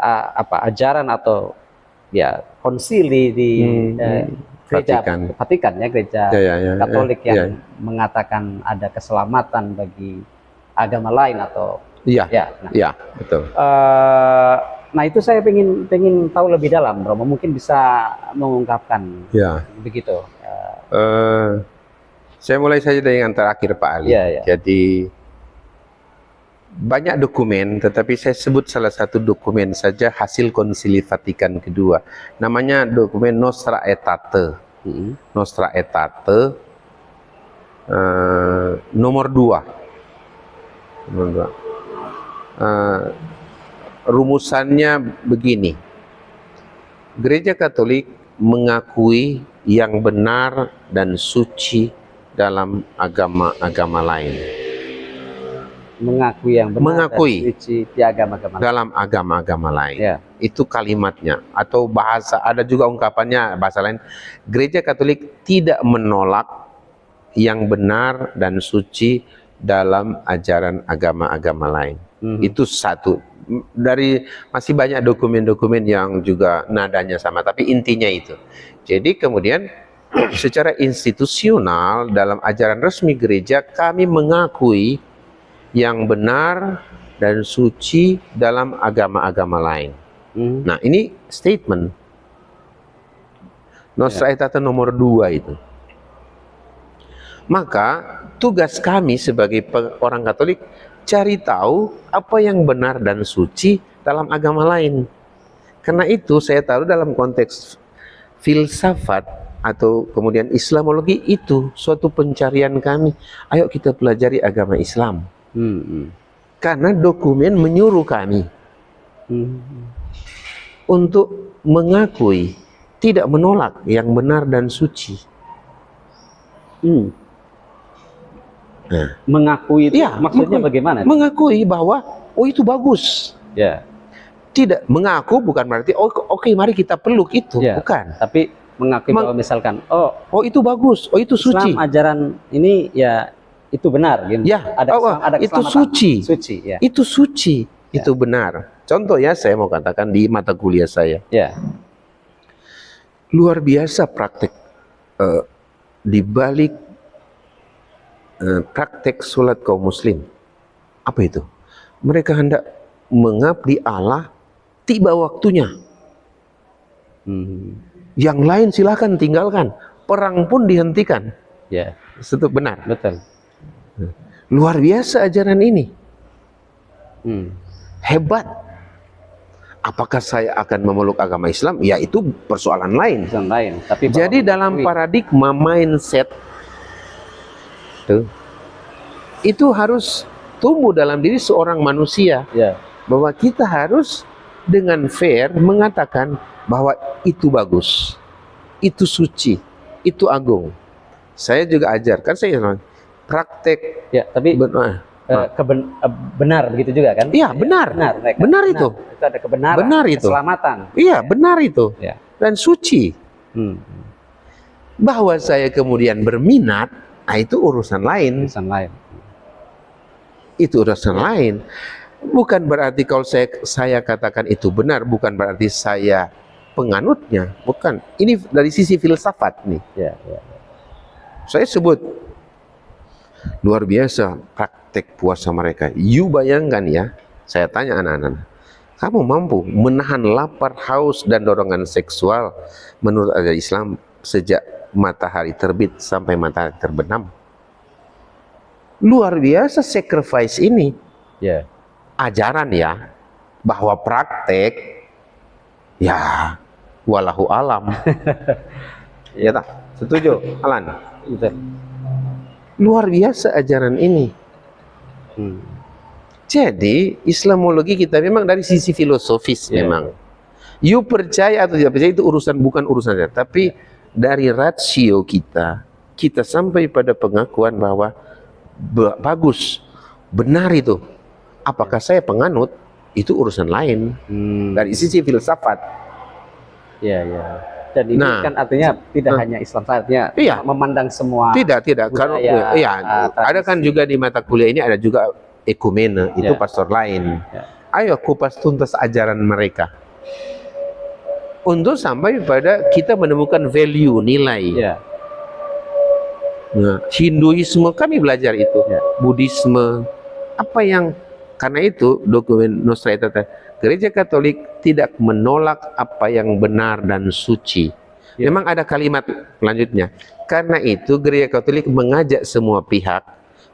ajaran atau ya konsili di gereja Vatikan ya, gereja Katolik yang mengatakan ada keselamatan bagi agama lain atau betul. Nah itu saya pengen tahu lebih dalam, Romo, mungkin bisa mengungkapkan begitu. Saya mulai saja dari yang terakhir, Pak Ali. Jadi banyak dokumen, tetapi saya sebut salah satu dokumen saja hasil Konsili Vatikan kedua. Namanya dokumen Nostra Aetate. Nostra Aetate nomor 2. Rumusannya begini. Gereja Katolik mengakui yang benar dan suci dalam agama-agama lain. Mengakui yang benar dan suci di agama-agama dalam agama-agama lain. Itu kalimatnya, atau bahasa, ada juga ungkapannya bahasa lain. Gereja Katolik tidak menolak yang benar dan suci dalam ajaran agama-agama lain. Itu satu. Dari masih banyak dokumen-dokumen yang juga nadanya sama, tapi intinya itu. Jadi kemudian secara institusional dalam ajaran resmi gereja kami mengakui yang benar dan suci dalam agama-agama lain. Nah ini statement Nostra Aetate nomor 2 itu. Maka tugas kami sebagai orang Katolik cari tahu apa yang benar dan suci dalam agama lain. Karena itu saya taruh dalam konteks filsafat atau kemudian Islamologi, itu suatu pencarian kami. Ayo kita pelajari agama Islam. Karena dokumen menyuruh kami untuk mengakui, tidak menolak yang benar dan suci. Mengakui itu maksudnya bagaimana? Mengakui bahwa itu bagus. Tidak mengaku bukan berarti oke, mari kita peluk itu, bukan. Tapi mengakui bahwa misalkan itu bagus, itu suci. Islam ajaran ini ya itu benar, gitu. Ada itu suci. Itu suci, itu benar. Contoh ya, saya mau katakan di mata kuliah saya. Luar biasa praktek di balik praktek sholat kaum muslim. Apa itu? Mereka hendak mengabdi Allah, tiba waktunya. Yang lain silahkan tinggalkan. Perang pun dihentikan. Itu benar. Betul. Luar biasa ajaran ini. Hebat. Apakah saya akan memeluk agama Islam? Ya itu persoalan lain. Tapi jadi dalam paradigma mindset itu harus tumbuh dalam diri seorang manusia. Bahwa kita harus dengan fair mengatakan bahwa itu bagus, itu suci, itu agung. Saya juga ajarkan, saya praktek. Tapi benar begitu juga kan? Iya, benar. Benar itu. Itu ada kebenaran, benar itu. Keselamatan. Iya, benar itu. Dan suci. Bahwa saya kemudian berminat, itu urusan lain. Itu urusan lain. Bukan berarti kalau saya katakan itu benar, bukan berarti saya penganutnya, bukan. Ini dari sisi filsafat nih. Saya sebut luar biasa praktek puasa mereka. You bayangkan ya, saya tanya anak-anak, kamu mampu menahan lapar, haus, dan dorongan seksual menurut ajaran Islam sejak matahari terbit sampai matahari terbenam? Luar biasa sacrifice ini. Ya. Ajaran ya, bahwa praktek ya walahu alam. Ya tak? Setuju, Alan? Betul. Luar biasa ajaran ini. Jadi Islamologi kita memang dari sisi filosofis memang. You percaya atau tidak percaya itu bukan urusan saya, tapi dari rasio kita sampai pada pengakuan bahwa bagus, benar itu. Apakah saya penganut? Itu urusan lain. Dari sisi filsafat. Ya. Dan ini kan artinya tidak hanya Islam saja, memandang semua. Tidak. Kalau ada kan juga di mata kuliah ini ada juga ekumene, itu pastor lain. Ayo kupas tuntas ajaran mereka. Untuk sampai pada kita menemukan value, nilai. Nah, Hinduisme kami belajar itu, Buddhisme, apa yang karena itu dokumen Nostra Aetate, Gereja Katolik tidak menolak apa yang benar dan suci. Memang ada kalimat selanjutnya. Karena itu Gereja Katolik mengajak semua pihak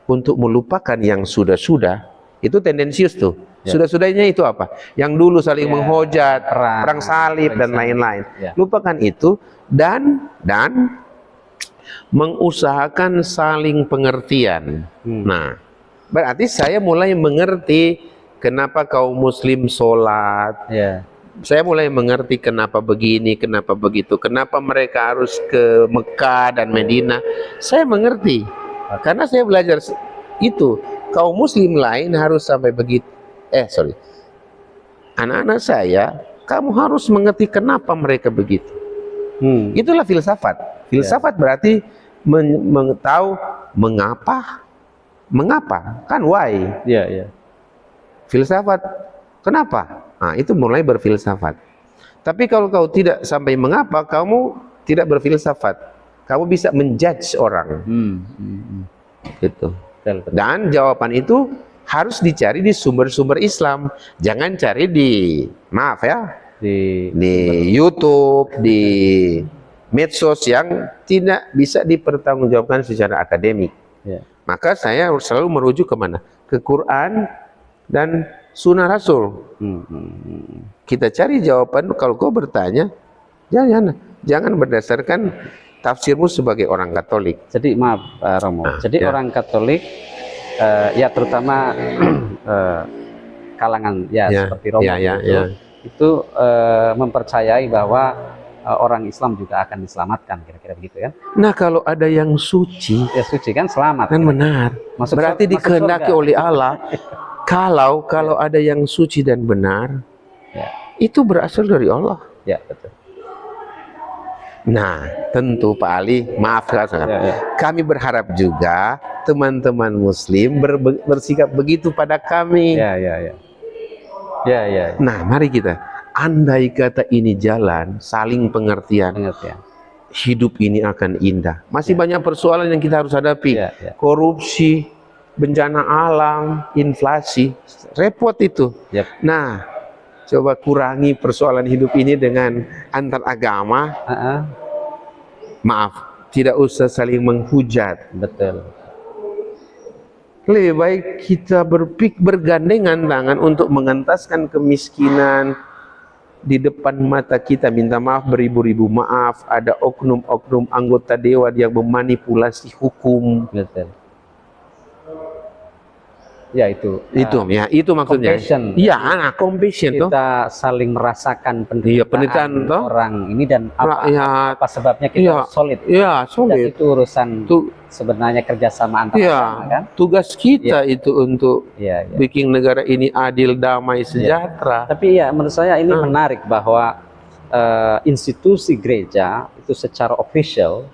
untuk melupakan yang sudah-sudah. Itu tendensius tuh. Sudah-sudahnya itu apa? Yang dulu saling menghujat, perang salib dan lain-lain. Lupakan itu dan mengusahakan saling pengertian. Nah, berarti saya mulai mengerti kenapa kaum muslim sholat. Saya mulai mengerti kenapa begini, kenapa begitu, kenapa mereka harus ke Mekah dan Medina. Saya mengerti karena saya belajar itu. Kaum muslim lain harus sampai begitu. Anak-anak saya, kamu harus mengerti kenapa mereka begitu. Itulah filsafat. Filsafat berarti mengetahui mengapa kan why. Filsafat kenapa? Nah, itu mulai berfilsafat. Tapi kalau kau tidak sampai mengapa, kamu tidak berfilsafat. Kamu bisa menjudge orang. Gitu. Dan jawaban itu harus dicari di sumber-sumber Islam. Jangan cari di YouTube, di medsos yang tidak bisa dipertanggungjawabkan secara akademik. Maka saya selalu merujuk kemana? Ke Quran dan Sunnah Rasul. Kita cari jawaban. Kalau kau bertanya, jangan berdasarkan tafsirmu sebagai orang Katolik. Jadi maaf Romo, jadi orang Katolik ya terutama kalangan seperti Romo itu mempercayai bahwa orang Islam juga akan diselamatkan, kira-kira begitu kan? Nah, kalau ada yang suci, suci kan selamat. Kan benar. Berarti dikehendaki oleh Allah. Kalau ada yang suci dan benar, itu berasal dari Allah. Ya, betul. Nah, tentu Pak Ali, maaf kami berharap juga teman-teman Muslim bersikap begitu pada kami. Nah, mari kita, andai kata ini jalan, saling pengertian, hidup ini akan indah. Masih banyak persoalan yang kita harus hadapi, korupsi, bencana alam, inflasi, repot itu. Nah, coba kurangi persoalan hidup ini dengan antar agama. Maaf, tidak usah saling menghujat. Betul. Lebih baik kita bergandengan tangan untuk mengentaskan kemiskinan di depan mata kita. Minta maaf beribu-ribu maaf. Ada oknum-oknum anggota dewan yang memanipulasi hukum. Betul. Ya itu maksudnya. Compassion. Iya, compassion kita toh. Saling merasakan penderitaan orang ini dan apa sebabnya kita solid. Iya, solid. Dan itu urusan sebenarnya kerjasama antar agama kan. Tugas kita itu untuk bikin negara ini adil, damai, sejahtera. Tapi menurut saya ini menarik bahwa institusi gereja itu secara official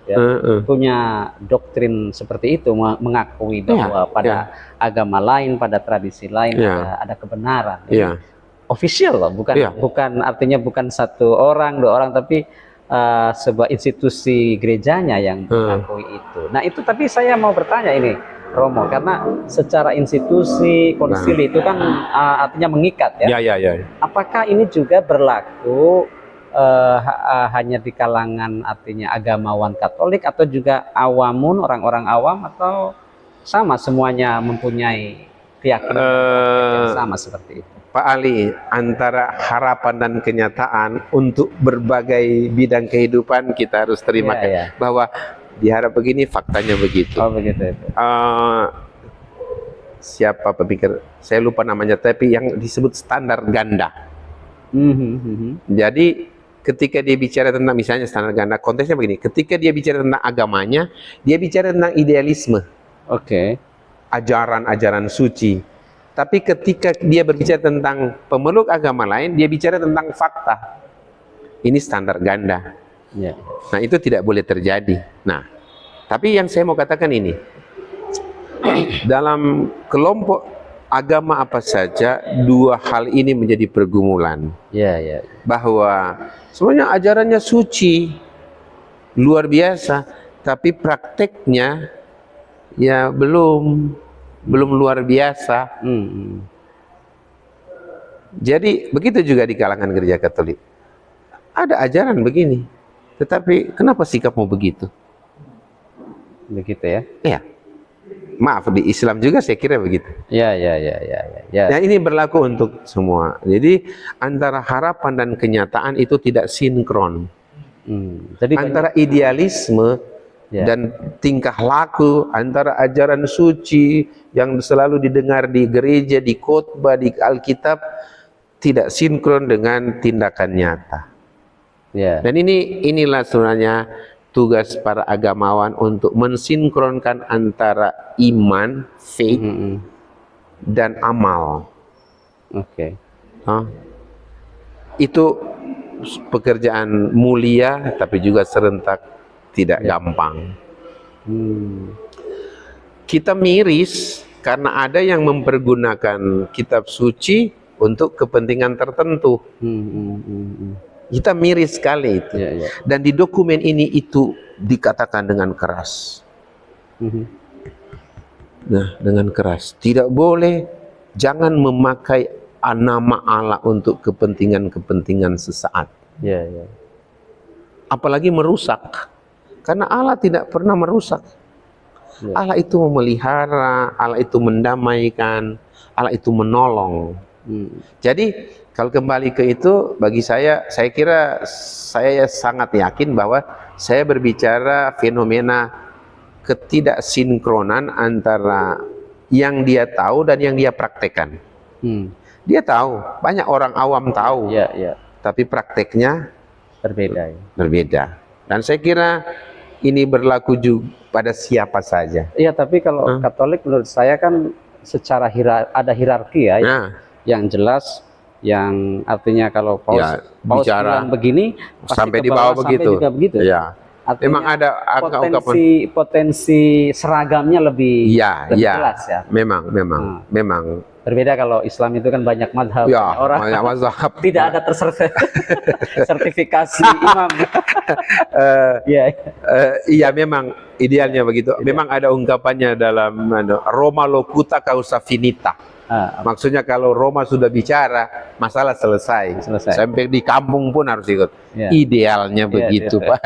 punya doktrin seperti itu, mengakui bahwa pada agama lain, pada tradisi lain ada kebenaran. Official loh, bukan artinya bukan satu orang, dua orang, tapi sebuah institusi gerejanya yang mengakui itu. Nah itu, tapi saya mau bertanya ini Romo, karena secara institusi konsili itu kan artinya mengikat Apakah ini juga berlaku hanya di kalangan artinya agamawan Katolik atau juga awamun, orang-orang awam, atau sama semuanya mempunyai keyakinan sama seperti itu. Pak Ali, antara harapan dan kenyataan untuk berbagai bidang kehidupan kita harus terima bahwa diharap begini, faktanya begitu. Oh begitu itu. Siapa pemikir, saya lupa namanya, tapi yang disebut standar ganda. Jadi ketika dia bicara tentang misalnya standar ganda, konteksnya begini, ketika dia bicara tentang agamanya, dia bicara tentang idealisme. Ajaran-ajaran suci. Tapi ketika dia berbicara tentang pemeluk agama lain, dia bicara tentang fakta. Ini standar ganda. Nah, itu tidak boleh terjadi. Nah, tapi yang saya mau katakan ini, dalam kelompok agama apa saja, dua hal ini menjadi pergumulan. Bahwa semuanya ajarannya suci, luar biasa, tapi prakteknya ya belum luar biasa. Jadi begitu juga di kalangan gereja Katolik. Ada ajaran begini, tetapi kenapa sikapmu begitu? Begitu ya? Iya. Maaf, di Islam juga saya kira begitu. Ya. Nah, ini berlaku untuk semua. Jadi antara harapan dan kenyataan itu tidak sinkron. Jadi antara idealisme dan tingkah laku, antara ajaran suci yang selalu didengar di gereja, di khotbah, di Alkitab, tidak sinkron dengan tindakan nyata. Dan inilah sebenarnya tugas para agamawan untuk mensinkronkan antara iman, faith, dan amal. Itu pekerjaan mulia, tapi juga serentak, tidak gampang. Kita miris karena ada yang mempergunakan kitab suci untuk kepentingan tertentu. Kita miris sekali itu. Dan di dokumen ini itu dikatakan dengan keras. Nah, dengan keras. Tidak boleh, jangan memakai nama Allah untuk kepentingan-kepentingan sesaat. Apalagi merusak. Karena Allah tidak pernah merusak. Allah itu memelihara, Allah itu mendamaikan, Allah itu menolong. Jadi kalau kembali ke itu, bagi saya kira saya sangat yakin bahwa saya berbicara fenomena ketidaksinkronan antara yang dia tahu dan yang dia praktekkan. Dia tahu, banyak orang awam tahu, tapi prakteknya berbeda. Dan saya kira ini berlaku juga pada siapa saja. Iya, tapi kalau Katolik menurut saya kan secara ada hierarki yang jelas, yang artinya kalau paus bilang begini sampai di bawah begitu. Juga begitu. Memang ada potensi seragamnya lebih jelas ya. Memang. Berbeda kalau Islam itu kan banyak madhab, banyak mazhab. Tidak ada sertifikasi imam. Iya, memang idealnya begitu. Memang ada ungkapannya dalam Roma locuta causa finita. Maksudnya kalau Roma sudah bicara, masalah selesai. Sampai di kampung pun harus ikut. Idealnya begitu, Pak.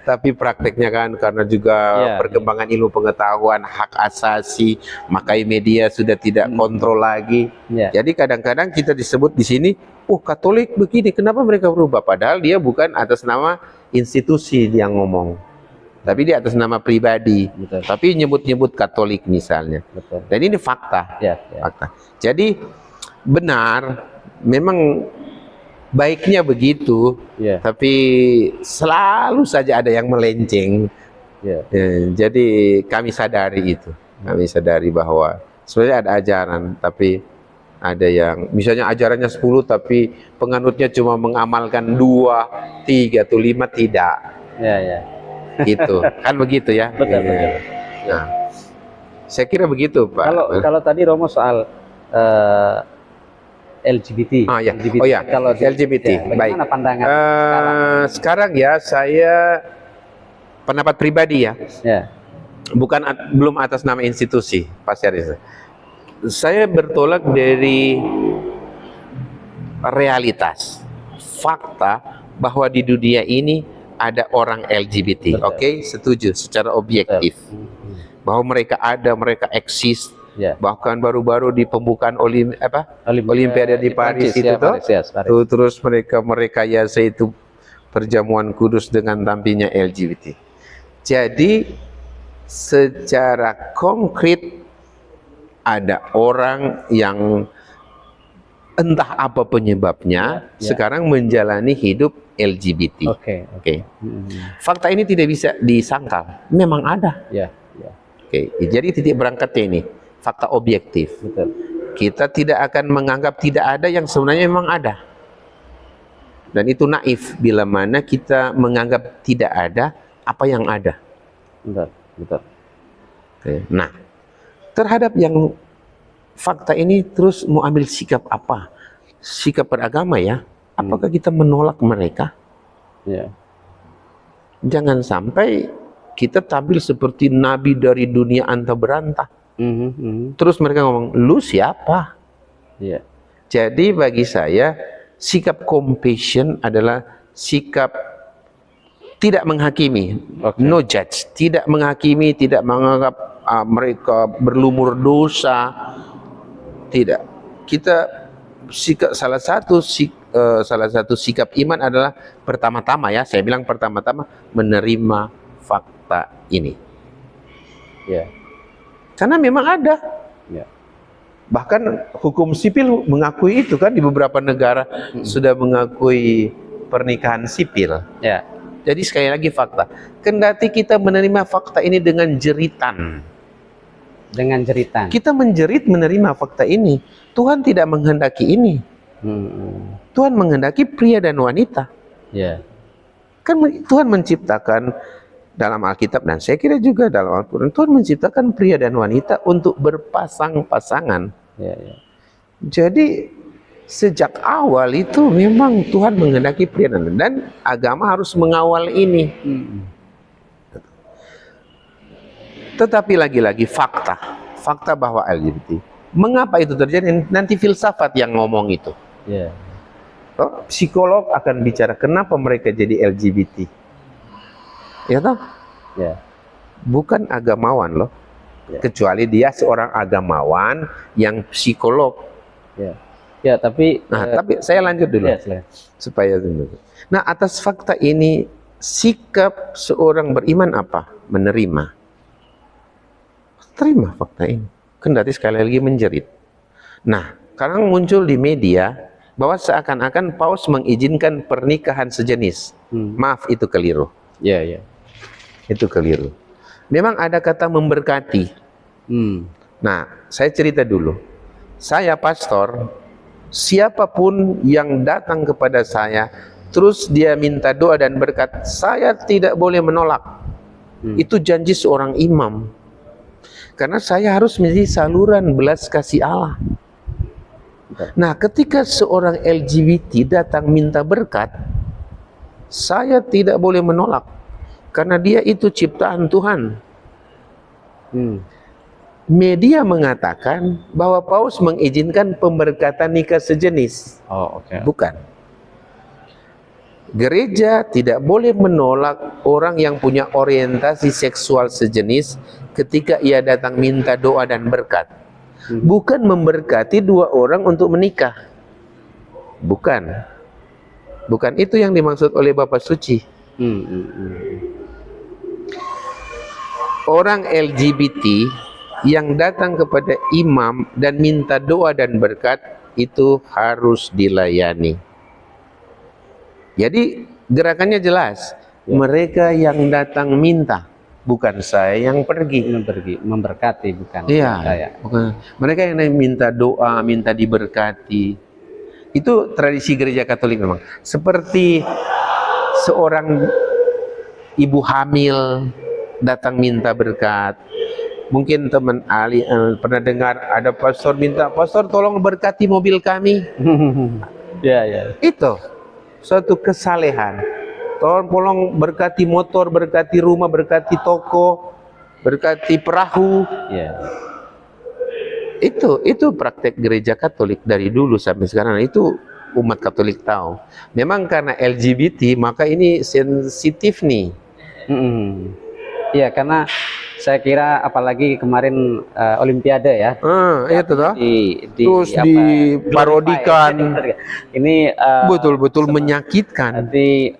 Tapi prakteknya kan karena juga perkembangan ilmu pengetahuan, hak asasi, makanya media sudah tidak kontrol lagi. Jadi kadang-kadang kita disebut di sini, Katolik begini, kenapa mereka berubah? Padahal dia bukan atas nama institusi yang ngomong, tapi di atas nama pribadi. Tapi nyebut-nyebut Katolik misalnya. Dan ini fakta. Fakta. Jadi benar, memang baiknya begitu, tapi selalu saja ada yang melenceng. Jadi kami sadari itu. Kami sadari bahwa sebenarnya ada ajaran, tapi ada yang misalnya ajarannya 10, tapi penganutnya cuma mengamalkan 2, 3, atau 5, tidak. Gitu kan, begitu ya. Betul. Nah, saya kira begitu, Pak. Kalau tadi Romo soal LGBT. Kalau LGBT. Bagaimana pandangan sekarang ya, saya pendapat pribadi ya. Belum atas nama institusi, Pak Syarif. Saya bertolak dari realitas, fakta bahwa di dunia ini ada orang LGBT. Setuju secara objektif bahwa mereka ada, mereka eksis, Bahkan baru-baru di pembukaan Olimpiade di Paris itu terus mereka merekayasa itu perjamuan kudus dengan tampilnya LGBT. Jadi secara konkret ada orang yang entah apa penyebabnya sekarang menjalani hidup LGBT. Fakta ini tidak bisa disangkal, memang ada. Jadi titik berangkatnya ini fakta objektif. Kita tidak akan menganggap tidak ada yang sebenarnya memang ada. Dan itu naif bila mana kita menganggap tidak ada apa yang ada. Nah, terhadap yang fakta ini terus mau ambil sikap apa? Sikap beragama ya. Apakah kita menolak mereka? Jangan sampai kita tampil seperti nabi dari dunia anta berantah. Terus mereka ngomong, lu siapa? Jadi bagi saya sikap compassion adalah sikap tidak menghakimi, no judge, tidak menghakimi, tidak menganggap mereka berlumur dosa. Tidak. Kita salah satu sikap iman adalah pertama-tama ya, saya bilang pertama-tama menerima fakta ini. Karena memang ada. Bahkan hukum sipil mengakui itu kan, di beberapa negara sudah mengakui pernikahan sipil. Jadi sekali lagi fakta. Kendati kita menerima fakta ini dengan jeritan. Kita menjerit menerima fakta ini. Tuhan tidak menghendaki ini. Tuhan menghendaki pria dan wanita. Kan Tuhan menciptakan dalam Alkitab, dan saya kira juga dalam Al-Quran, Tuhan menciptakan pria dan wanita untuk berpasang-pasangan. Jadi sejak awal itu memang Tuhan menghendaki pria dan agama harus mengawal ini. Tetapi lagi-lagi fakta bahwa LGBT. Mengapa itu terjadi? Nanti filsafat yang ngomong itu. Psikolog akan bicara kenapa mereka jadi LGBT. Ya toh? Bukan agamawan loh. Kecuali dia seorang agamawan yang psikolog. Tapi saya lanjut dulu supaya dulu. Nah, atas fakta ini sikap seorang beriman apa? Menerima. Terima fakta ini. Kendati sekali lagi menjerit. Nah, sekarang muncul di media bahwa seakan-akan Paus mengizinkan pernikahan sejenis. Maaf, itu keliru. Itu keliru. Memang ada kata memberkati. Nah, saya cerita dulu. Saya pastor, siapapun yang datang kepada saya, terus dia minta doa dan berkat, saya tidak boleh menolak. Itu janji seorang imam. Karena saya harus menjadi saluran belas kasih Allah. Nah, ketika seorang LGBT datang minta berkat, saya tidak boleh menolak. Karena dia itu ciptaan Tuhan. Media mengatakan bahwa Paus mengizinkan pemberkatan nikah sejenis. Bukan. Gereja tidak boleh menolak orang yang punya orientasi seksual sejenis ketika ia datang minta doa dan berkat. Bukan memberkati dua orang untuk menikah. Bukan. Bukan itu yang dimaksud oleh Bapak Suci. Orang LGBT yang datang kepada imam dan minta doa dan berkat itu harus dilayani. Jadi gerakannya jelas. Mereka yang datang minta, bukan saya yang pergi. Memberkati, bukan saya. Bukan. Mereka yang minta doa, minta diberkati. Itu tradisi gereja Katolik memang. Seperti seorang ibu hamil datang minta berkat. Mungkin teman Ali pernah dengar ada pastor minta, pastor tolong berkati mobil kami. Itu suatu kesalehan. Tolong berkati motor, berkati rumah, berkati toko, berkati perahu. Itu praktek gereja Katolik dari dulu sampai sekarang. Itu umat Katolik tahu. Memang karena LGBT maka ini sensitif nih. Iya, karena Saya kira apalagi kemarin Olimpiade ya. Itu toh. Terus apa, diparodikan. Ini betul-betul menyakitkan. Jadi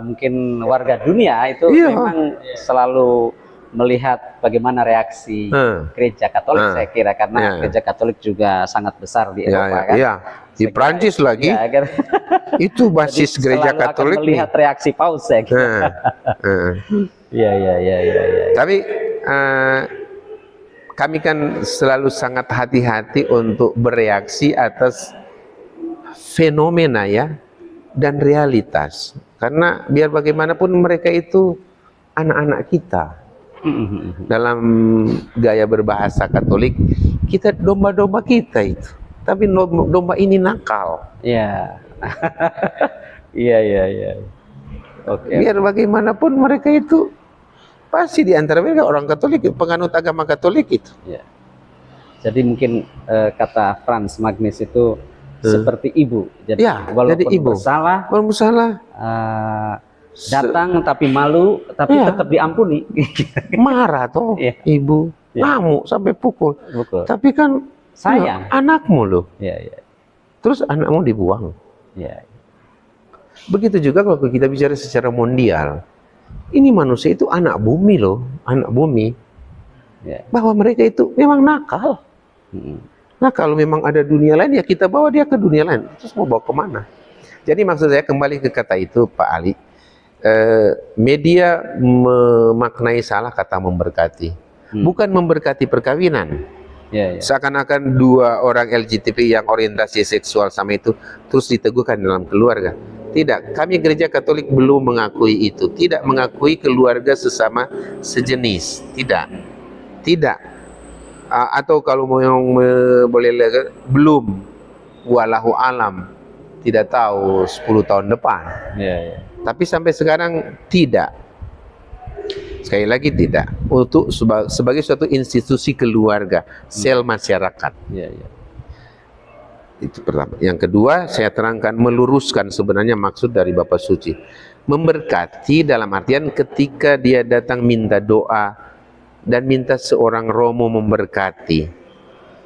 mungkin warga dunia itu memang selalu melihat bagaimana reaksi gereja Katolik, saya kira, karena gereja Katolik juga sangat besar di Eropa kan. Di Prancis lagi. Itu basis gereja Katolik. Akan melihat reaksi paus, saya kira. Iya. Tapi kami kan selalu sangat hati-hati untuk bereaksi atas fenomena ya dan realitas. Karena biar bagaimanapun mereka itu anak-anak kita. Dalam gaya berbahasa Katolik, kita domba-domba kita itu. Tapi domba ini nakal. Iya. Iya. Oke. Biar bagaimanapun mereka itu pasti di antara mereka orang Katolik, penganut agama Katolik itu. Ya. Jadi mungkin kata Franz Magnus itu seperti ibu. Jadi walaupun ibu bersalah, datang tapi malu, tapi tetap diampuni. Marah toh ibu, ngamuk sampai pukul. Tapi kan sayang anakmu loh. Terus anakmu dibuang. Begitu juga kalau kita bicara secara mondial. Ini manusia itu anak bumi loh, anak bumi. Bahwa mereka itu memang nakal. Nah kalau memang ada dunia lain, ya kita bawa dia ke dunia lain. Terus mau bawa kemana? Jadi maksud saya kembali ke kata itu, Pak Ali. Media memaknai salah kata memberkati. Bukan memberkati perkawinan. Seakan-akan dua orang LGBT yang orientasi seksual sama itu terus diteguhkan dalam keluarga. Tidak, kami gereja Katolik belum mengakui itu. Tidak mengakui keluarga sesama sejenis. Tidak. Atau kalau mau boleh belum. Walahu alam. Tidak tahu 10 tahun depan. Tapi sampai sekarang tidak. Sekali lagi tidak. Untuk sebagai suatu institusi keluarga, sel masyarakat. Itu pertama. Yang kedua, saya terangkan meluruskan sebenarnya maksud dari Bapak Suci. Memberkati dalam artian ketika dia datang minta doa dan minta seorang romo memberkati.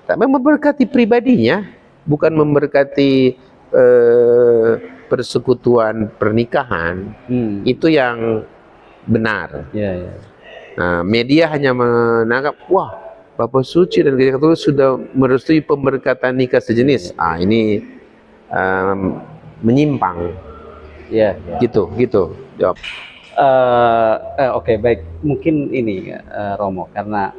Tapi memberkati pribadinya, bukan memberkati persekutuan pernikahan. Itu yang benar. Nah, media hanya menangkap, wah, Bapak Suci dan Gereja Katolik sudah merestui pemberkatan nikah sejenis. Ini menyimpang. Gitu. Jawab. Oke, baik. Mungkin ini Romo, karena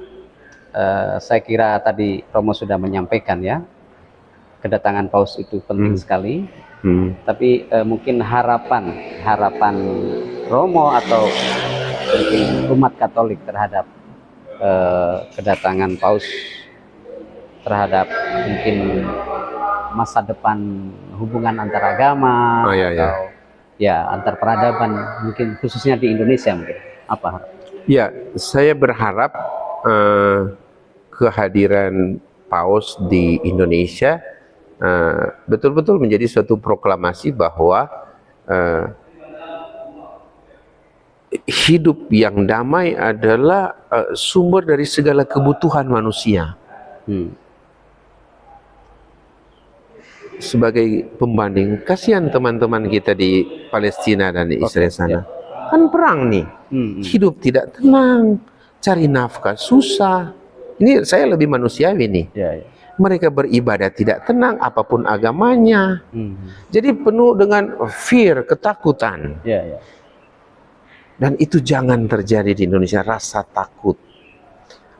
saya kira tadi Romo sudah menyampaikan ya, kedatangan paus itu penting sekali. Tapi mungkin harapan Romo atau mungkin umat Katolik terhadap kedatangan paus, terhadap mungkin masa depan hubungan antar agama atau antar peradaban, mungkin khususnya di Indonesia, mungkin apa? Ya, saya berharap kehadiran paus di Indonesia betul-betul menjadi suatu proklamasi bahwa hidup yang damai adalah sumber dari segala kebutuhan manusia. Sebagai pembanding, kasihan teman-teman kita di Palestina dan di Israel sana. Kan perang nih, hidup tidak tenang, cari nafkah susah. Ini saya lebih manusiawi nih. Mereka beribadah tidak tenang, apapun agamanya. Jadi penuh dengan fear, ketakutan. Dan itu jangan terjadi di Indonesia, rasa takut.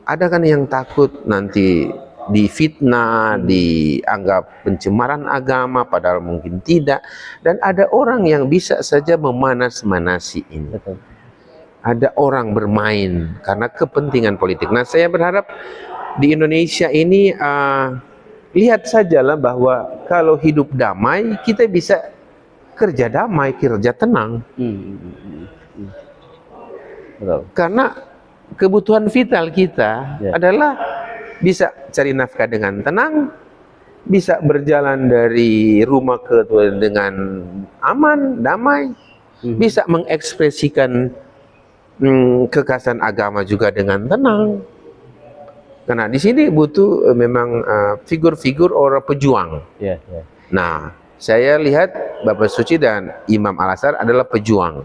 Ada kan yang takut nanti difitnah, dianggap pencemaran agama, padahal mungkin tidak. Dan ada orang yang bisa saja memanas-manasi ini. Ada orang bermain karena kepentingan politik. Nah, saya berharap di Indonesia ini lihat sajalah bahwa kalau hidup damai, kita bisa kerja damai, kerja tenang. Karena kebutuhan vital kita adalah bisa cari nafkah dengan tenang, bisa berjalan dari rumah ke dengan aman, damai, bisa mengekspresikan kekerasan agama juga dengan tenang. Karena di sini butuh memang figur-figur orang pejuang. Nah, saya lihat Bapak Suci dan Imam Al-Azhar adalah pejuang.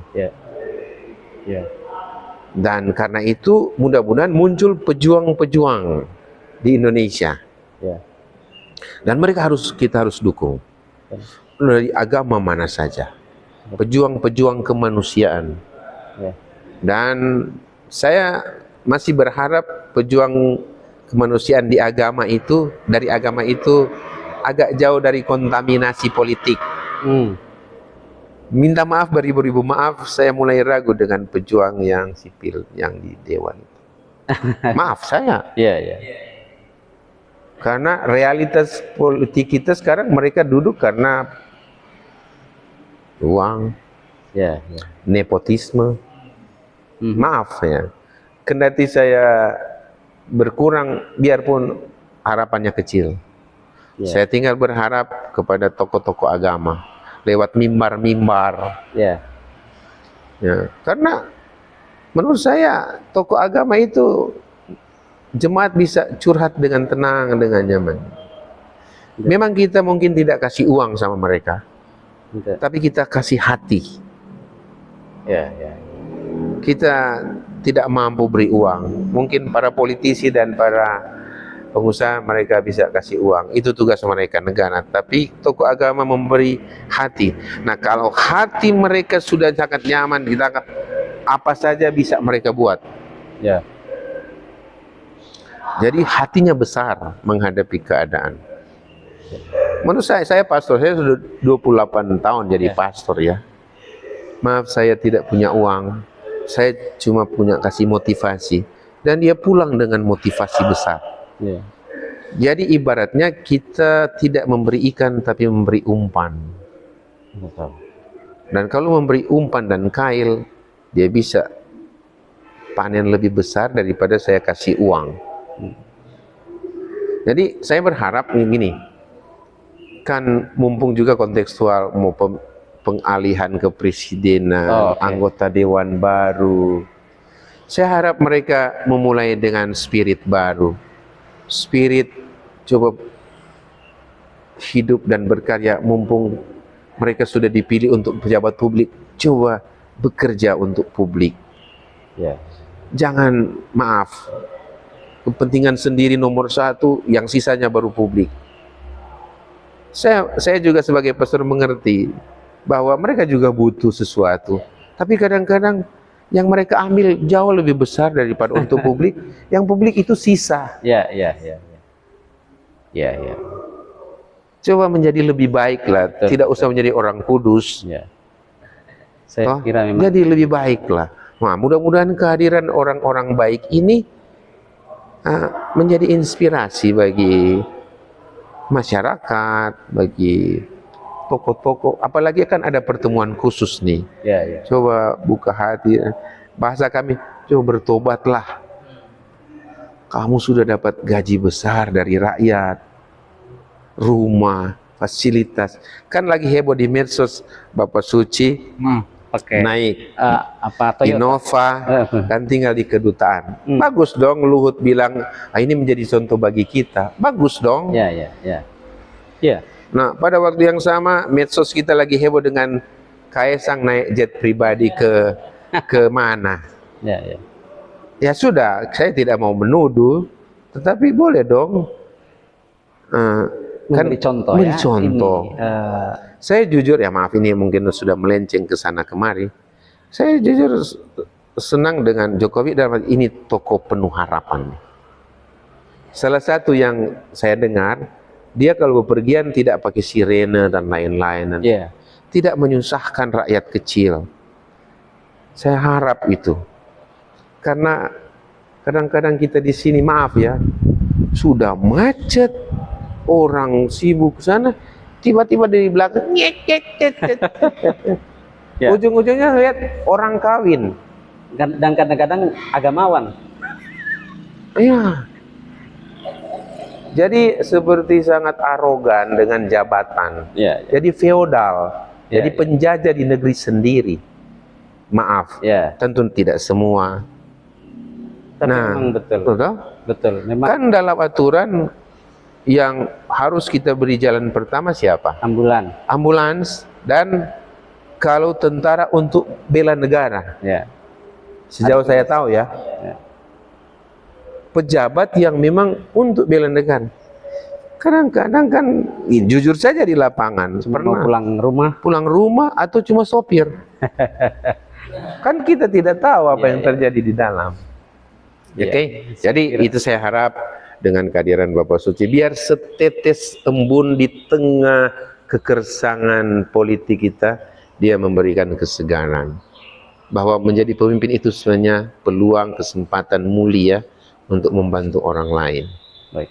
Dan karena itu mudah-mudahan muncul pejuang-pejuang di Indonesia. Dan kita harus dukung. Dari agama mana saja. Pejuang-pejuang kemanusiaan. Dan saya masih berharap pejuang kemanusiaan di agama itu, dari agama itu agak jauh dari kontaminasi politik. Minta maaf beribu-ribu maaf, saya mulai ragu dengan pejuang yang sipil yang di dewan. Maaf saya. Karena realitas politik kita sekarang, mereka duduk karena uang, nepotisme. Maaf ya, kendati saya berkurang, biarpun harapannya kecil. Saya tinggal berharap kepada tokoh-tokoh agama lewat mimbar-mimbar. Karena menurut saya tokoh agama itu jemaat bisa curhat dengan tenang, dengan nyaman. Memang kita mungkin tidak kasih uang sama mereka, tapi kita kasih hati. Kita tidak mampu beri uang. Mungkin para politisi dan para pengusaha mereka bisa kasih uang. Itu tugas mereka, negara. Tapi tokoh agama memberi hati. Nah, kalau hati mereka sudah sangat nyaman, kita apa saja bisa mereka buat. Jadi hatinya besar menghadapi keadaan. Menurut saya pastor, saya sudah 28 tahun jadi pastor ya. Maaf saya tidak punya uang. Saya cuma punya kasih motivasi, dan dia pulang dengan motivasi besar. Jadi ibaratnya kita tidak memberi ikan tapi memberi umpan. Dan kalau memberi umpan dan kail, dia bisa panen lebih besar daripada saya kasih uang. Jadi saya berharap begini, kan mumpung juga kontekstual mau pengalihan kepresidenan, anggota dewan baru. Saya harap mereka memulai dengan spirit baru. Spirit coba hidup dan berkarya, mumpung mereka sudah dipilih untuk pejabat publik, coba bekerja untuk publik. Jangan, maaf, kepentingan sendiri nomor satu, yang sisanya baru publik. Saya juga sebagai pastor mengerti bahwa mereka juga butuh sesuatu, tapi kadang-kadang yang mereka ambil jauh lebih besar daripada untuk publik. Yang publik itu sisa. Coba menjadi lebih baik lah, tidak usah menjadi orang kudus. Saya kira memang jadi lebih baik lah. Nah, mudah-mudahan kehadiran orang-orang baik ini menjadi inspirasi bagi masyarakat, bagi tokoh-tokoh, apalagi kan ada pertemuan khusus nih. Coba buka hati, bahasa kami, coba bertobatlah. Kamu sudah dapat gaji besar dari rakyat, rumah, fasilitas. Kan lagi heboh di medsos, Bapak Suci naik Innova, kan tinggal di kedutaan. Bagus dong, Luhut bilang, ini menjadi contoh bagi kita. Bagus dong. Nah, pada waktu yang sama medsos kita lagi heboh dengan Kaesang naik jet pribadi ke mana. Ya sudah, saya tidak mau menuduh, tetapi boleh dong kan memberi contoh. Saya jujur ya, maaf ini mungkin sudah melenceng ke sana kemari. Saya jujur senang dengan Jokowi, dalam ini tokoh penuh harapan. Salah satu yang saya dengar, dia kalau bepergian tidak pakai sirene dan lain-lain, tidak menyusahkan rakyat kecil. Saya harap itu, karena kadang-kadang kita di sini, maaf ya, sudah macet, orang sibuk sana, tiba-tiba dari belakang, ujung-ujungnya lihat orang kawin, dan kadang-kadang agamawan. Jadi seperti sangat arogan dengan jabatan. Jadi feodal, jadi penjajah di negeri sendiri. maaf. Ya. Tentu tidak semua. Tapi memang betul. Betul. Memang. Kan dalam aturan yang harus kita beri jalan pertama siapa? Ambulans dan kalau tentara untuk bela negara. Ya. Sejauh saya tahu ya. Pejabat yang memang untuk bela negara. Kadang-kadang kan jujur saja di lapangan cuma pernah pulang rumah atau cuma sopir. Kan kita tidak tahu apa yang terjadi di dalam. Oke. Jadi itu saya harap dengan kehadiran Bapak Suci, biar setetes embun di tengah kekersangan politik kita, dia memberikan kesegaran bahwa menjadi pemimpin itu sebenarnya peluang, kesempatan mulia untuk membantu orang lain. Baik.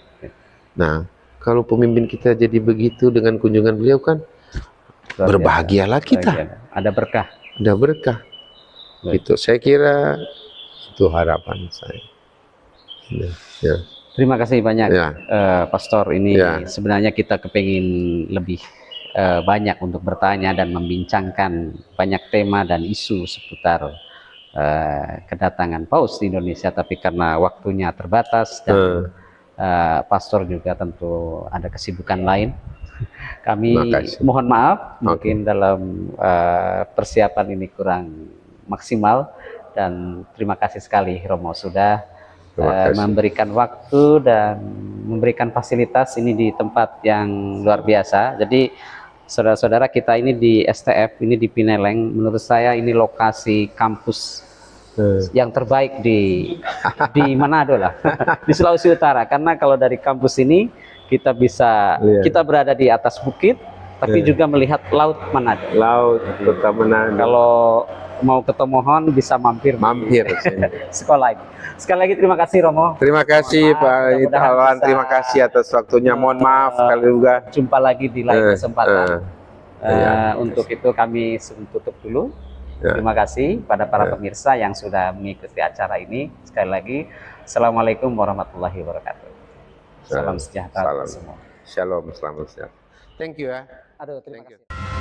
Nah, kalau pemimpin kita jadi begitu dengan kunjungan beliau kan berbahagialah kita. Ada berkah. Ada berkah. Itu saya kira itu harapan saya. Ya. Terima kasih banyak Pastor. Ini sebenarnya kita kepingin lebih banyak untuk bertanya dan membincangkan banyak tema dan isu seputar kedatangan Paus di Indonesia, tapi karena waktunya terbatas dan Pastor juga tentu ada kesibukan lain. Kami mohon maaf mungkin dalam persiapan ini kurang maksimal, dan terima kasih sekali Romo sudah memberikan waktu dan memberikan fasilitas ini di tempat yang luar biasa. Jadi saudara-saudara kita ini di STF, ini di Pineleng, menurut saya ini lokasi kampus yang terbaik di Manado lah, di Sulawesi Utara. Karena kalau dari kampus ini kita bisa kita berada di atas bukit, tapi juga melihat laut Manado. Laut Kota Manado. Kalau mau ke Tomohon bisa mampir sekolah ini. Sekali lagi terima kasih Romo. Terima kasih Pak Itawan, terima kasih atas waktunya. Mohon maaf kali juga. Jumpa lagi di lain kesempatan. Untuk itu kami tutup dulu. Terima kasih pada para pemirsa yang sudah mengikuti acara ini. Sekali lagi, Assalamualaikum warahmatullahi wabarakatuh. Salam sejahtera semua. Shalom, selamat sejahtera. Thank you ya. Aduh, terima kasih.